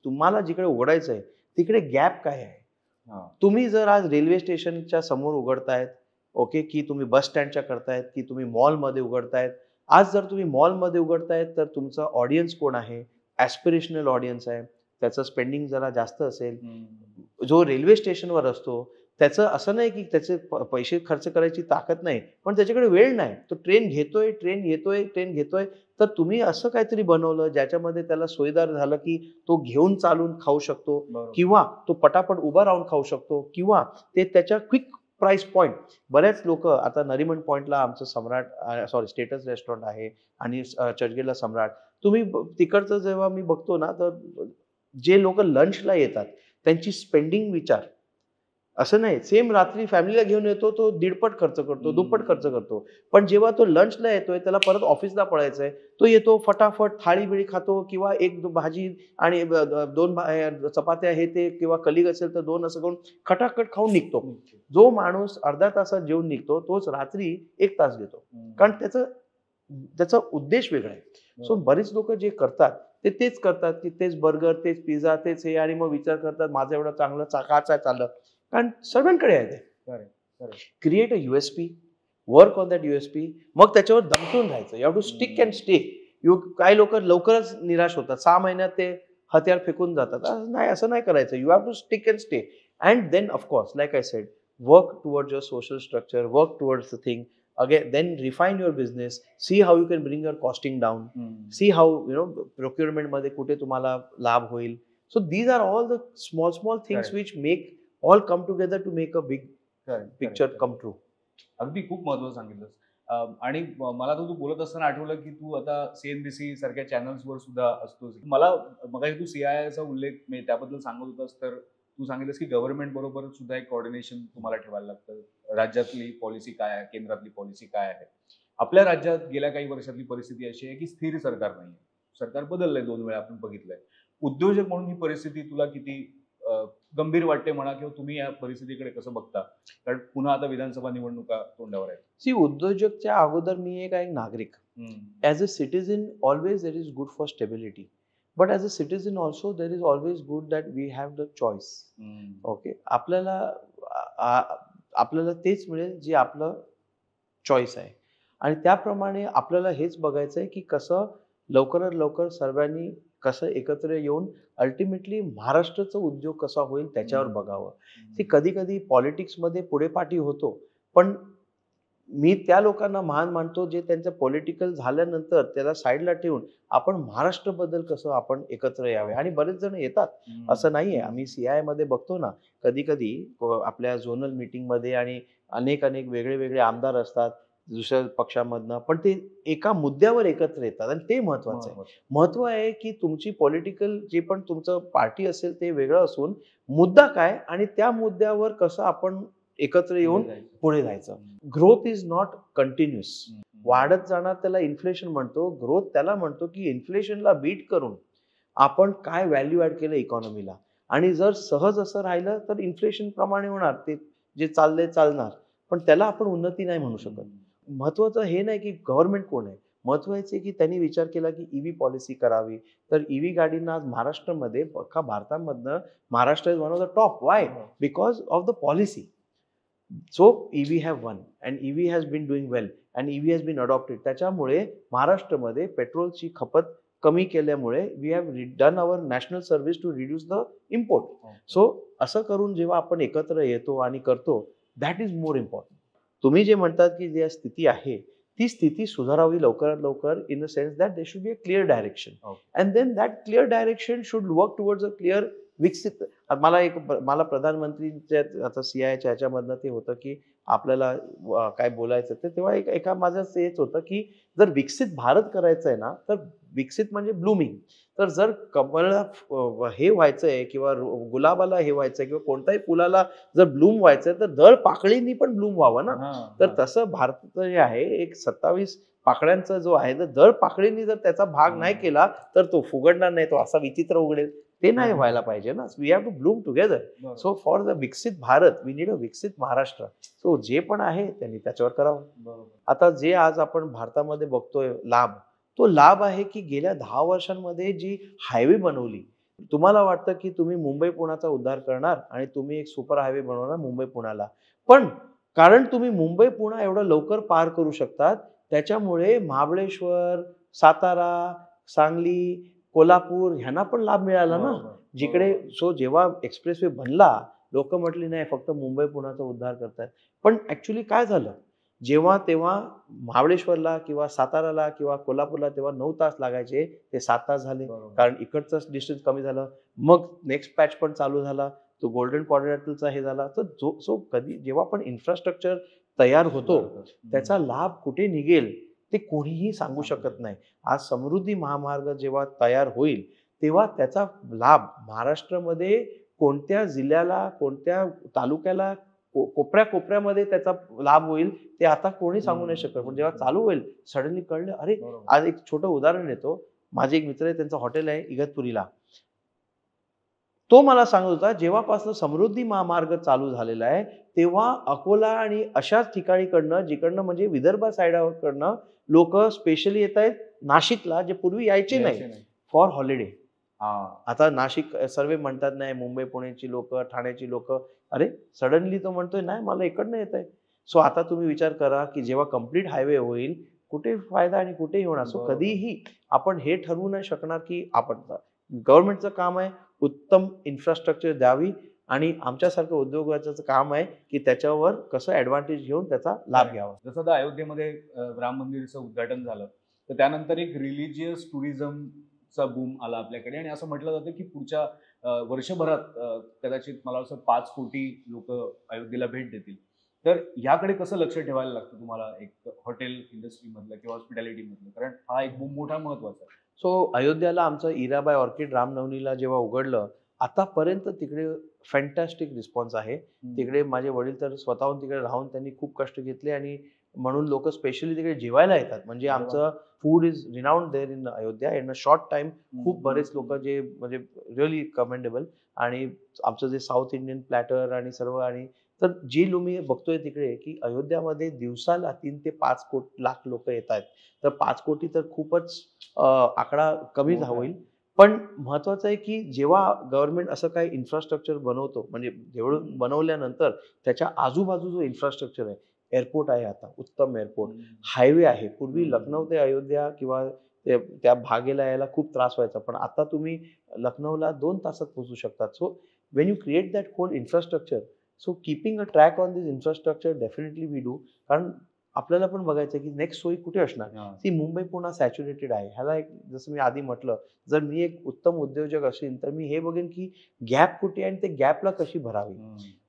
तुम्हाला जिकडे उघडायचं आहे तिकडे गॅप काय आहे. तुम्ही जर आज रेल्वे स्टेशनच्या समोर उघडतायत, ओके, की तुम्ही बस स्टँडच्या करतायत, की तुम्ही मॉलमध्ये उघडतायत. आज जर तुम्ही मॉलमध्ये उघडतायत तर तुमचा ऑडियन्स कोण आहे? ॲस्पिरेशनल ऑडियन्स आहे, त्याचं स्पेंडिंग जरा जास्त असेल. जो रेल्वे स्टेशनवर असतो त्याचं असं नाही की त्याचे पैसे खर्च करायची ताकद नाही, पण त्याच्याकडे वेळ नाही. तो ट्रेन घेतोय, तर तुम्ही असं काहीतरी बनवलं ज्याच्यामध्ये त्याला सोयीदार झालं की तो घेऊन चालून खाऊ शकतो, किंवा तो पटापट उभा राहून खाऊ शकतो, किंवा ते त्याच्या क्विक प्राइस पॉईंट. बऱ्याच लोक आता नरिमन पॉईंटला आमचं स्टेटस रेस्टॉरंट आहे, आणि चर्चगेटला सम्राट. तुम्ही तिकडचं जेव्हा मी बघतो ना, तर जे लोक लंचला येतात त्यांची स्पेंडिंग विचार. असं नाही, सेम रात्री फॅमिलीला घेऊन येतो तो दीडपट खर्च करतो, दुप्पट खर्च करतो. पण जेव्हा तो लंचला येतोय, त्याला परत ऑफिसला पळायचंय, तो येतो फटाफट थाळी बिळी खातो किंवा एक भाजी आणि दोन चपात्या हे ते, किंवा कलिग असेल तर दोन, असं करून खटाखट खाऊन निघतो. जो माणूस अर्ध्या तासात जेवून निघतो तोच रात्री 1 तास घेतो, कारण त्याचा उद्देश वेगळा आहे. सो बरीच लोक जे करतात ते तेच करतात की तेच बर्गर, तेच पिझ्झा, तेच हे, आणि मग विचार करतात माझं एवढं चांगलं काय चाललं, कारण सर्वांकडे आहे ते. Create a USP, work on that USP, मग त्याच्यावर दमटून राहायचं. You have to stick and stay. काही लोक लवकरच निराश होतात, 6 महिन्यात ते हत्यार फेकून जातात. नाही, असं नाही करायचं. You have to stick and stay. And then of course, like I said, work towards your social structure, work towards the thing. Again, then refine your business, see how you can bring your costing down, see how, procurement मध्ये कुठे तुम्हाला लाभ होईल. So these are all the small things which make all come together to make a big picture come true. अगदी खूप महत्त्वाचं सांगितलंस. आणि मला तर तू बोलत असताना आठवलं की तू आता CNBC सारख्या चॅनल्सवर सुद्धा असतोस. मला मगाशी तू CIIचा उल्लेख त्याबद्दल सांगत होतास, तर तू सांगितलंस की गव्हर्नमेंट बरोबर सुद्धा एक कोऑर्डिनेशन तुम्हाला ठेवायला लागतं. राज्यातली पॉलिसी काय आहे, केंद्रातली पॉलिसी काय आहे. आपल्या राज्यात गेल्या काही वर्षातली परिस्थिती अशी आहे की स्थिर सरकार नाही. सरकार बदललंय 2 वेळा, आपण बघितलंय. उद्योजक म्हणून ही परिस्थिती तुला किती गंभीर वाटते म्हणा, किंवा तुम्ही या परिस्थितीकडे कसं बघता? कारण पुन्हा आता विधानसभा निवडणुका तोंडावर आहेत. सी, उद्योजकच्या अगोदर मी एक नागरिक. As a citizen always there is good for stability, but as a citizen also there is always good that we have the choice. Okay, आपल्याला तेच मिळेल जे आपलं चॉईस आहे, आणि त्याप्रमाणे आपल्याला हेच बघायचं आहे की कसं लवकरात लवकर सर्वांनी कसं एकत्र येऊन अल्टिमेटली महाराष्ट्राचा उद्योग कसा होईल त्याच्यावर बघावं. ती कधी कधी पॉलिटिक्समध्ये पुढे पाठी होतो, पण मी त्या लोकांना महान मानतो जे त्यांचं पॉलिटिकल झाल्यानंतर त्याला साईडला ठेवून आपण महाराष्ट्राबद्दल कसं आपण एकत्र यावे. आणि बरेच जण येतात, असं नाहीये. आम्ही CI मध्ये बघतो ना, कधी कधी आपल्या झोनल मीटिंगमध्ये आणि अनेक वेगळे वेगळे आमदार असतात दुसऱ्या पक्षामधनं, पण ते एका मुद्द्यावर एकत्र येतात, आणि ते महत्वाचं आहे. महत्व आहे की तुमची पॉलिटिकल जे पण तुमचं पार्टी असेल ते वेगळं असून मुद्दा काय, आणि त्या मुद्द्यावर कसं आपण एकत्र येऊन पुढे जायचं. Growth is not continuous. वाढत जाणार त्याला इन्फ्लेशन म्हणतो. ग्रोथ त्याला म्हणतो की इन्फ्लेशनला बीट करून आपण काय व्हॅल्यू ऍड केलं इकॉनॉमीला, आणि जर सहज असं राहिलं तर इन्फ्लेशन प्रमाणे होणार, ते जे चाललंय चालणार, पण त्याला आपण उन्नती नाही म्हणू शकत. महत्वाचं हे नाही की गव्हर्नमेंट कोण आहे, महत्वाचं आहे की त्यांनी विचार केला की ईव्ही पॉलिसी करावी. तर ईव्ही गाडींना आज महाराष्ट्रामध्ये, अख्खा भारतामधनं महाराष्ट्र is one of the top. Why? Because of the policy. So EV have won and EV has been doing well and EV has been adopted. त्याच्यामुळे महाराष्ट्रामध्ये पेट्रोलची खपत कमी केल्यामुळे we have done our national service to reduce the import. So असं करून जेव्हा आपण एकत्र येतो आणि करतो, that is more important. तुम्ही जे म्हणतात की जी स्थिती आहे ती स्थिती सुधारावी लवकरात लवकर, in the sense that there should be a clear direction. And then that clear direction should work towards a clear विकसित. मला प्रधानमंत्रीच्या आता CIच्या ह्याच्यामधनं ते होतं की आपल्याला काय बोलायचं, तर तेव्हा एका माझं हेच होतं की जर विकसित भारत करायचं आहे ना, तर विकसित म्हणजे ब्लूमिंग. तर जर कमळाला हे व्हायचंय किंवा गुलाबाला हे व्हायचंय किंवा कोणत्याही फुलाला जर ब्लूम व्हायचंय, तर दर पाकळीनी पण ब्लूम व्हावं ना. तर तसं भारत जे आहे एक 27 पाकळ्यांचा जो आहे, तर दर पाकळीनी जर त्याचा भाग नाही केला तर तो फुगडणार नाही, तो असा विचित्र उघडेल. ते नाही व्हायला पाहिजे ना. We have to bloom together. So for the Viksit Bharat we need a विकसित महाराष्ट्र. सो जे पण आहे त्यांनी त्याच्यावर करावं. आता जे आज आपण भारतामध्ये बघतोय लाभ, तो लाभ आहे की गेल्या 10 वर्षांमध्ये जी हायवे बनवली, तुम्हाला वाटतं की तुम्ही मुंबई पुण्याचा उद्धार करणार आणि तुम्ही एक सुपर हायवे बनवणार मुंबई पुण्याला, पण कारण तुम्ही मुंबई पुणे एवढं लवकर पार करू शकतात, त्याच्यामुळे महाबळेश्वर, सातारा, सांगली, कोल्हापूर ह्यांना पण लाभ मिळाला ना जिकडे. सो जेव्हा एक्सप्रेसवे बनला, लोक म्हटली नाही फक्त मुंबई पुण्याचा उद्धार करतायत, पण ऍक्च्युली काय झालं, तेव्हा महाबळेश्वरला किंवा साताराला किंवा कोल्हापूरला तेव्हा 9 तास लागायचे, ते 7 तास झाले, कारण इकडचं डिस्टन्स कमी झालं. मग नेक्स्ट पॅच पण चालू झाला, तो गोल्डन क्वाड्रिलॅटरलचा हे झाला. तर कधी जेव्हा पण इन्फ्रास्ट्रक्चर तयार होतो त्याचा लाभ कुठे निघेल ते कोणीही सांगू शकत नाही. आज समृद्धी महामार्ग जेव्हा तयार होईल तेव्हा त्याचा लाभ महाराष्ट्रामध्ये कोणत्या जिल्ह्याला, कोणत्या तालुक्याला, कोपऱ्यामध्ये त्याचा लाभ होईल ते आता कोणी सांगू नाही शकत. पण जेव्हा चालू होईल सडनली कळलं, अरे आज एक छोटं उदाहरण देतो. माझे एक मित्र आहे, त्यांचं हॉटेल आहे इगतपुरीला. तो मला सांगत होता, जेव्हापासून समृद्धी महामार्ग चालू झालेला आहे तेव्हा अकोला आणि अशाच ठिकाणीकडनं, जिकडनं म्हणजे विदर्भ साईडकडनं लोक स्पेशली येत आहेत नाशिकला, जे पूर्वी यायचे नाही फॉर हॉलिडे. आता नाशिक सर्वे म्हणतात नाही, मुंबई पुण्याची लोक, ठाण्याची लोक, अरे सडनली तो म्हणतोय नाही मला इकडनं येत आहे. सो आता तुम्ही विचार करा की जेव्हा कम्प्लीट हायवे होईल कुठे फायदा आणि कुठेही होणार. सो कधीही आपण हे ठरवू नाही शकणार की आपण, गव्हर्नमेंटचं काम आहे उत्तम इन्फ्रास्ट्रक्चर द्यावी आणि आमच्यासारखं उद्योगाचं काम आहे की त्याच्यावर कसं ऍडव्हान्टेज घेऊन त्याचा लाभ घ्यावा. जसं आता अयोध्येमध्ये राम मंदिराचं उद्घाटन झालं तर त्यानंतर एक रिलिजियस टुरिझमचा बूम आला आपल्याकडे आणि असं म्हटलं जातं की पुढच्या वर्षभरात कदाचित मला असं 5 कोटी लोक अयोध्येला भेट देतील. तर याकडे कसं लक्ष ठेवायला लागतं तुम्हाला एक हॉटेल इंडस्ट्री मधलं किंवा हॉस्पिटॅलिटी मधलं, कारण हा एक मोठा महत्वाचा आहे. सो अयोध्याला आमचं इराबाई ऑर्किड रामनवमीला जेव्हा उघडलं, आतापर्यंत तिकडे फॅन्टॅस्टिक रिस्पॉन्स आहे. तिकडे माझे वडील तर स्वतःहून तिकडे राहून त्यांनी खूप कष्ट घेतले आणि म्हणून लोक स्पेशली तिकडे जेवायला येतात. म्हणजे आमचं food is renowned there in Ayodhya in a short time. खूप बरेच लोक जे म्हणजे रिअली कमेंडेबल. आणि आमचं जे साऊथ इंडियन प्लॅटर आणि सर्व, आणि तर जे लोक मी बघतोय तिकडे की अयोध्यामध्ये दिवसाला 3 ते 5 लाख लोक येत आहेत. तर 5 कोटी तर खूपच आकडा कमी होईल. पण महत्वाचं आहे की जेव्हा गव्हर्नमेंट असं काही इन्फ्रास्ट्रक्चर बनवतो, म्हणजे जेवढं बनवल्यानंतर त्याच्या आजूबाजू जो इन्फ्रास्ट्रक्चर आहे, एअरपोर्ट आहे आता उत्तम एअरपोर्ट, हायवे आहे. पूर्वी लखनौ ते अयोध्या किंवा त्या भागेला यायला खूप त्रास व्हायचा, पण आता तुम्ही लखनौला 2 तासात पोहोचू शकतात. So when you create that whole infrastructure, so keeping a track on this infrastructure definitely we do. कारण आपल्याला पण बघायचं की नेक्स्ट सोयी कुठे असणार. ती मुंबई पुन्हा सॅच्युरेटेड आहे. ह्याला एक, जसं मी आधी म्हटलं, जर मी एक उत्तम उद्योजक असेल तर मी हे बघेन की गॅप कुठे आहे आणि ते गॅपला कशी भरावी.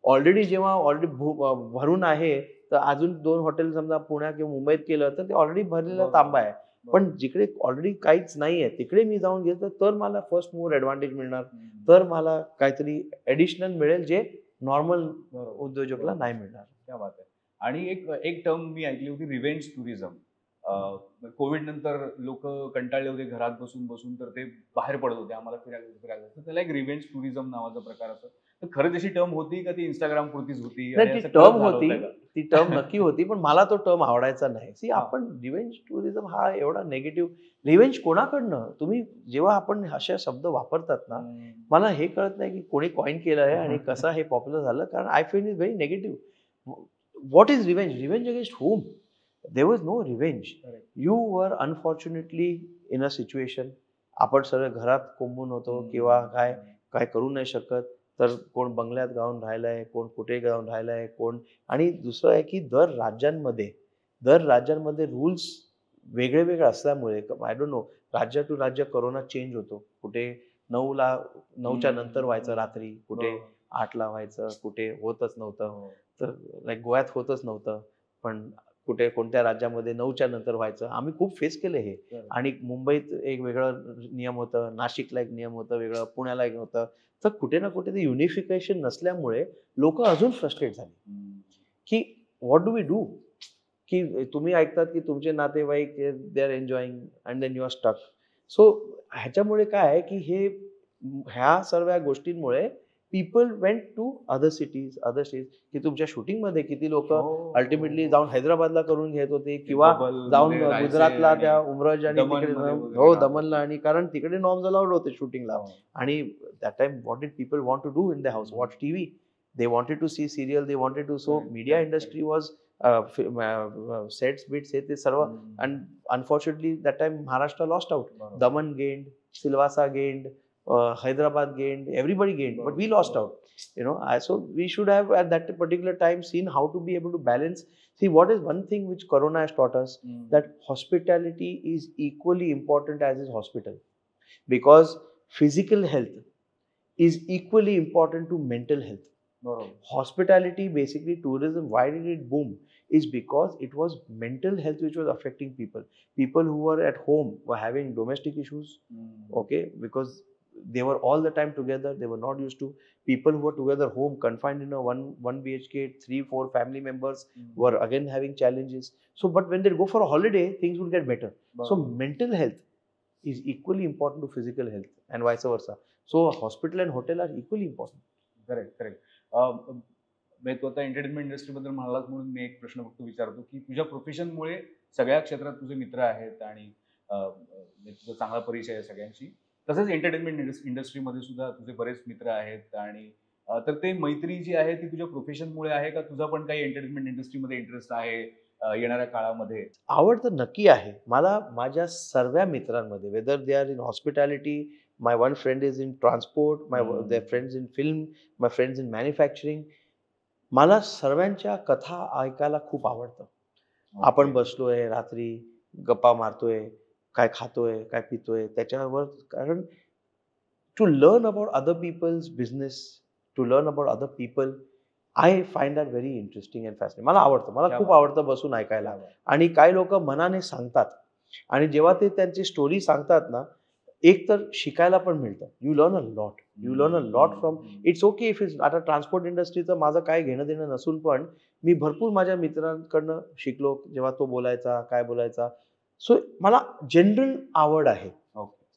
ऑलरेडी जेव्हा भरून आहे तर अजून 2 हॉटेल समजा पुण्यात किंवा मुंबईत केलं तर ते ऑलरेडी भरलेला तांबा आहे. पण जिकडे ऑलरेडी काहीच नाहीये तिकडे मी जाऊन घेतलं तर मला फर्स्ट मूव्हर ऍडव्हान्टेज मिळणार, तर मला काहीतरी ऍडिशनल मिळेल जे नॉर्मल उद्योजकला नाही मिळणार. क्या बात आहे. आणि एक टर्म मी ऐकली होती, रिव्हेंज टुरिझम. कोविड नंतर लोक कंटाळले होते घरात बसून बसून, तर ते बाहेर पडत होते, आम्हाला फिरायला. तर त्याला एक रिव्हेंज टुरिझम नावाचा प्रकार असतो. तर खरंच अशी टर्म होती का ती इंस्टाग्राम पुरतीच होती? ती टर्म होती, ती टर्म नक्की होती, पण मला तो टर्म आवडायचा नाही. सी आपण रिव्हेंज टुरिझम हा एवढा नेगेटिव्ह, रिव्हेंज कोणाकडनं, तुम्ही जेव्हा आपण असे शब्द वापरतात ना, मला हे कळत नाही की कोणी कॉइन केलं आहे आणि कसं हे पॉप्युलर झालं. कारण I feel is very negative. What is revenge? Revenge against whom? There was no revenge. You were unfortunately in a situation. आपण सगळे घरात कोंबून होतो किंवा काय करू नाही शकत. तर कोण बंगल्यात जाऊन राहिलाय, कोण कुठे जाऊन राहिलाय, कोण. आणि दुसरं आहे की दर राज्यांमध्ये रूल्स वेगळे वेगळे असल्यामुळे, आय डोंट नो, राज्य टू राज्य कोरोना चेंज होतो. कुठे 9च्या नंतर व्हायचं रात्री, कुठे 8ला व्हायचं, कुठे होतच नव्हतं. तर लाईक गोव्यात होतच नव्हतं, पण कुठे कोणत्या राज्यामध्ये 9च्या नंतर व्हायचं. आम्ही खूप फेस केले हे. आणि मुंबईत एक वेगळं नियम होतं, नाशिकला एक नियम होतं वेगळं, पुण्याला एक होतं. तर कुठे ना कुठे ते युनिफिकेशन नसल्यामुळे लोक अजून फ्रस्ट्रेट झाली की व्हॉट डू वी डू. की तुम्ही ऐकतात की तुमचे नातेवाईक they are enjoying and then you are stuck. So ह्याच्यामुळे काय आहे की ह्या सर्व गोष्टींमुळे people went to other cities, की तुमच्या शूटिंग मध्ये किती लोक अल्टिमेटली जाऊन हैदराबादला करून घेत होते किंवा जाऊन गुजरातला त्या उमरज आणि तिकडे दमनला, आणि कारण तिकडे नॉर्म्स अलाउड होते शूटिंगला. आणि that time what did people want to do in the house? Watch TV. They wanted to see serial, they wanted to, so media industry was sets, bits, हे ते सर्व. And unfortunately that time Maharashtra lost out. Daman gained, Silvassa gained, Hyderabad gained, everybody gained, but we lost out. So we should have at that particular time seen how to be able to balance. See, what is one thing which Corona has taught us, that hospitality is equally important as is hospital, because physical health is equally important to mental health. बरोबर. Hospitality, basically tourism, why did it boom? Is because it was mental health which was affecting people. People who were at home were having domestic issues, okay, because they were all the time together. They were not used to. People who were together home, confined in a one BHK, 3-4 family members were again having challenges. So, but when they go for a holiday, things will get better. So, mental health is equally important to physical health, and vice versa. So, hospital and hotel are equally important. Correct. तू आता entertainment इंडस्ट्रीबद्दल म्हणालास म्हणून मी एक प्रश्न फक्त विचारतो की तुझ्या प्रोफेशनमुळे सगळ्या क्षेत्रात तुझे मित्र आहेत आणि तुझा चांगला परिचय आहे सगळ्यांशी. तसंच एंटरटेनमेंट इंडस्ट्रीमध्ये सुद्धा तुझे बरेच मित्र आहेत आणि तर ते मैत्री जी आहे ती तुझ्या प्रोफेशनमुळे आहे का तुझा पण काही एंटरटेनमेंट इंडस्ट्रीमध्ये इंटरेस्ट आहे येणाऱ्या काळामध्ये? आवड तर नक्की आहे मला. माझ्या सर्व मित्रांमध्ये, whether they are in hospitality, my one friend is in transport, their friends in film, my friends in manufacturing. मला सर्वांच्या कथा ऐकायला खूप आवडतं. आपण बसलोय रात्री, गप्पा मारतोय, काय खातोय, काय पितोय, त्याच्यावर, कारण to learn about other people's business, to learn about other people, I find that very interesting and fascinating. मला आवडतं, मला खूप आवडतं बसून ऐकायला. आणि काही लोक मनाने सांगतात आणि जेव्हा ते त्यांची स्टोरी सांगतात ना, एक तर शिकायला पण मिळतं. You learn a lot from. It's okay if it's, आता ट्रान्सपोर्ट इंडस्ट्रीचं माझं काय घेणं देणं नसून पण मी भरपूर माझ्या मित्रांकडनं शिकलो, जेव्हा तो बोलायचा, काय बोलायचा. सो मला जनरल आवड आहे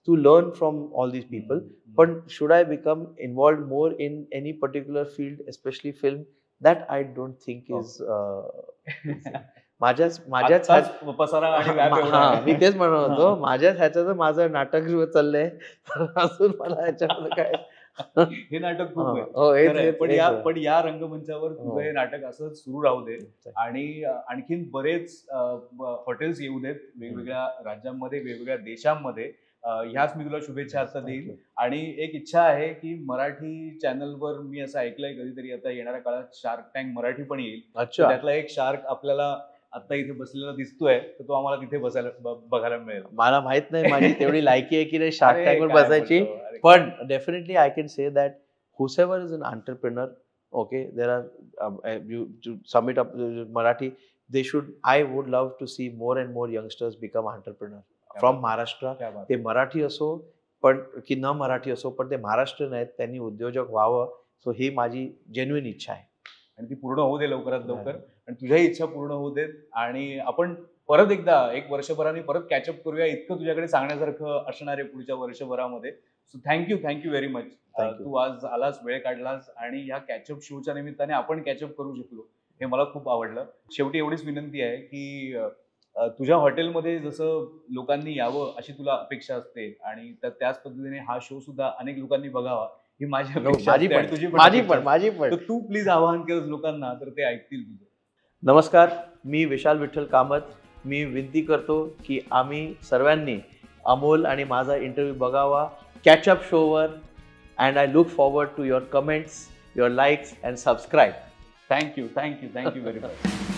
to learn from all these people. पण should I become involved more in any particular field, especially film, that I don't think is माझ्याच पसारा आणि व्याप एवढा आहे. मी तेच म्हणत होतो, माझ्याच ह्याच्यात माझं नाटक चाललंय, अजून मला ह्याच्यामध्ये काय हे नाटक खूप आहे. पण या रंगमंचावर तुझं हे नाटक असं सुरू राहू दे आणि आणखीन बरेच हॉटेल्स येऊ देत वेगवेगळ्या राज्यांमध्ये, वेगवेगळ्या देशांमध्ये. ह्याच मी तुला शुभेच्छा आता देईल. आणि एक इच्छा आहे की मराठी चॅनलवर मी असं ऐकलंय कधीतरी आता येणाऱ्या काळात शार्क टँक मराठी पण येईल. त्यातला एक शार्क आपल्याला आता इथे बसलेला दिसतोय, तर तो आम्हाला तिथे बघायला मिळेल. मला माहित नाही माझी तेवढी लायकी आहे की नाही शार्क टँक वर बसायची, पण definitely I can say that whoever is an entrepreneur, okay, there are you to sum it up, Marathi, they should, I would love to see more and more youngsters become entrepreneur from Maharashtra. ते मराठी असो पण की न मराठी असो, पण ते महाराष्ट्रीयन आहेत, त्यांनी उद्योजक व्हावं. सो ही माझी जेन्युइन इच्छा आहे आणि ती पूर्ण होऊ दे लवकरात लवकर. आणि तुझ्याही इच्छा पूर्ण होऊ देत आणि आपण परत एकदा एक वर्षभराने परत कॅचअप करूया. इतकं तुझ्याकडे सांगण्यासारखं असणार आहे पुढच्या वर्षभरामध्ये. So thank you very much. तू आज आलास, वेळ काढलास आणि ह्या कॅचअप शोच्या निमित्ताने आपण कॅचअप करू शकलो, हे मला खूप आवडलं. शेवटी एवढीच विनंती आहे की तुझ्या हॉटेलमध्ये जसं लोकांनी यावं अशी तुला अपेक्षा असते आणि त्याच पद्धतीने हा शो सुद्धा अनेक लोकांनी बघावा ही माझी अपेक्षा असते. माझी पण तू प्लीज आवाहन केलंस लोकांना तर ते ऐकतील तुझं. नमस्कार, मी विशाल विठ्ठल कामत. मी विनंती करतो की आम्ही सर्वांनी अमोल आणि माझा इंटरव्ह्यू बघावा कॅचअप शोवर. And I look forward to your comments, your likes and subscribe. Thank you very much.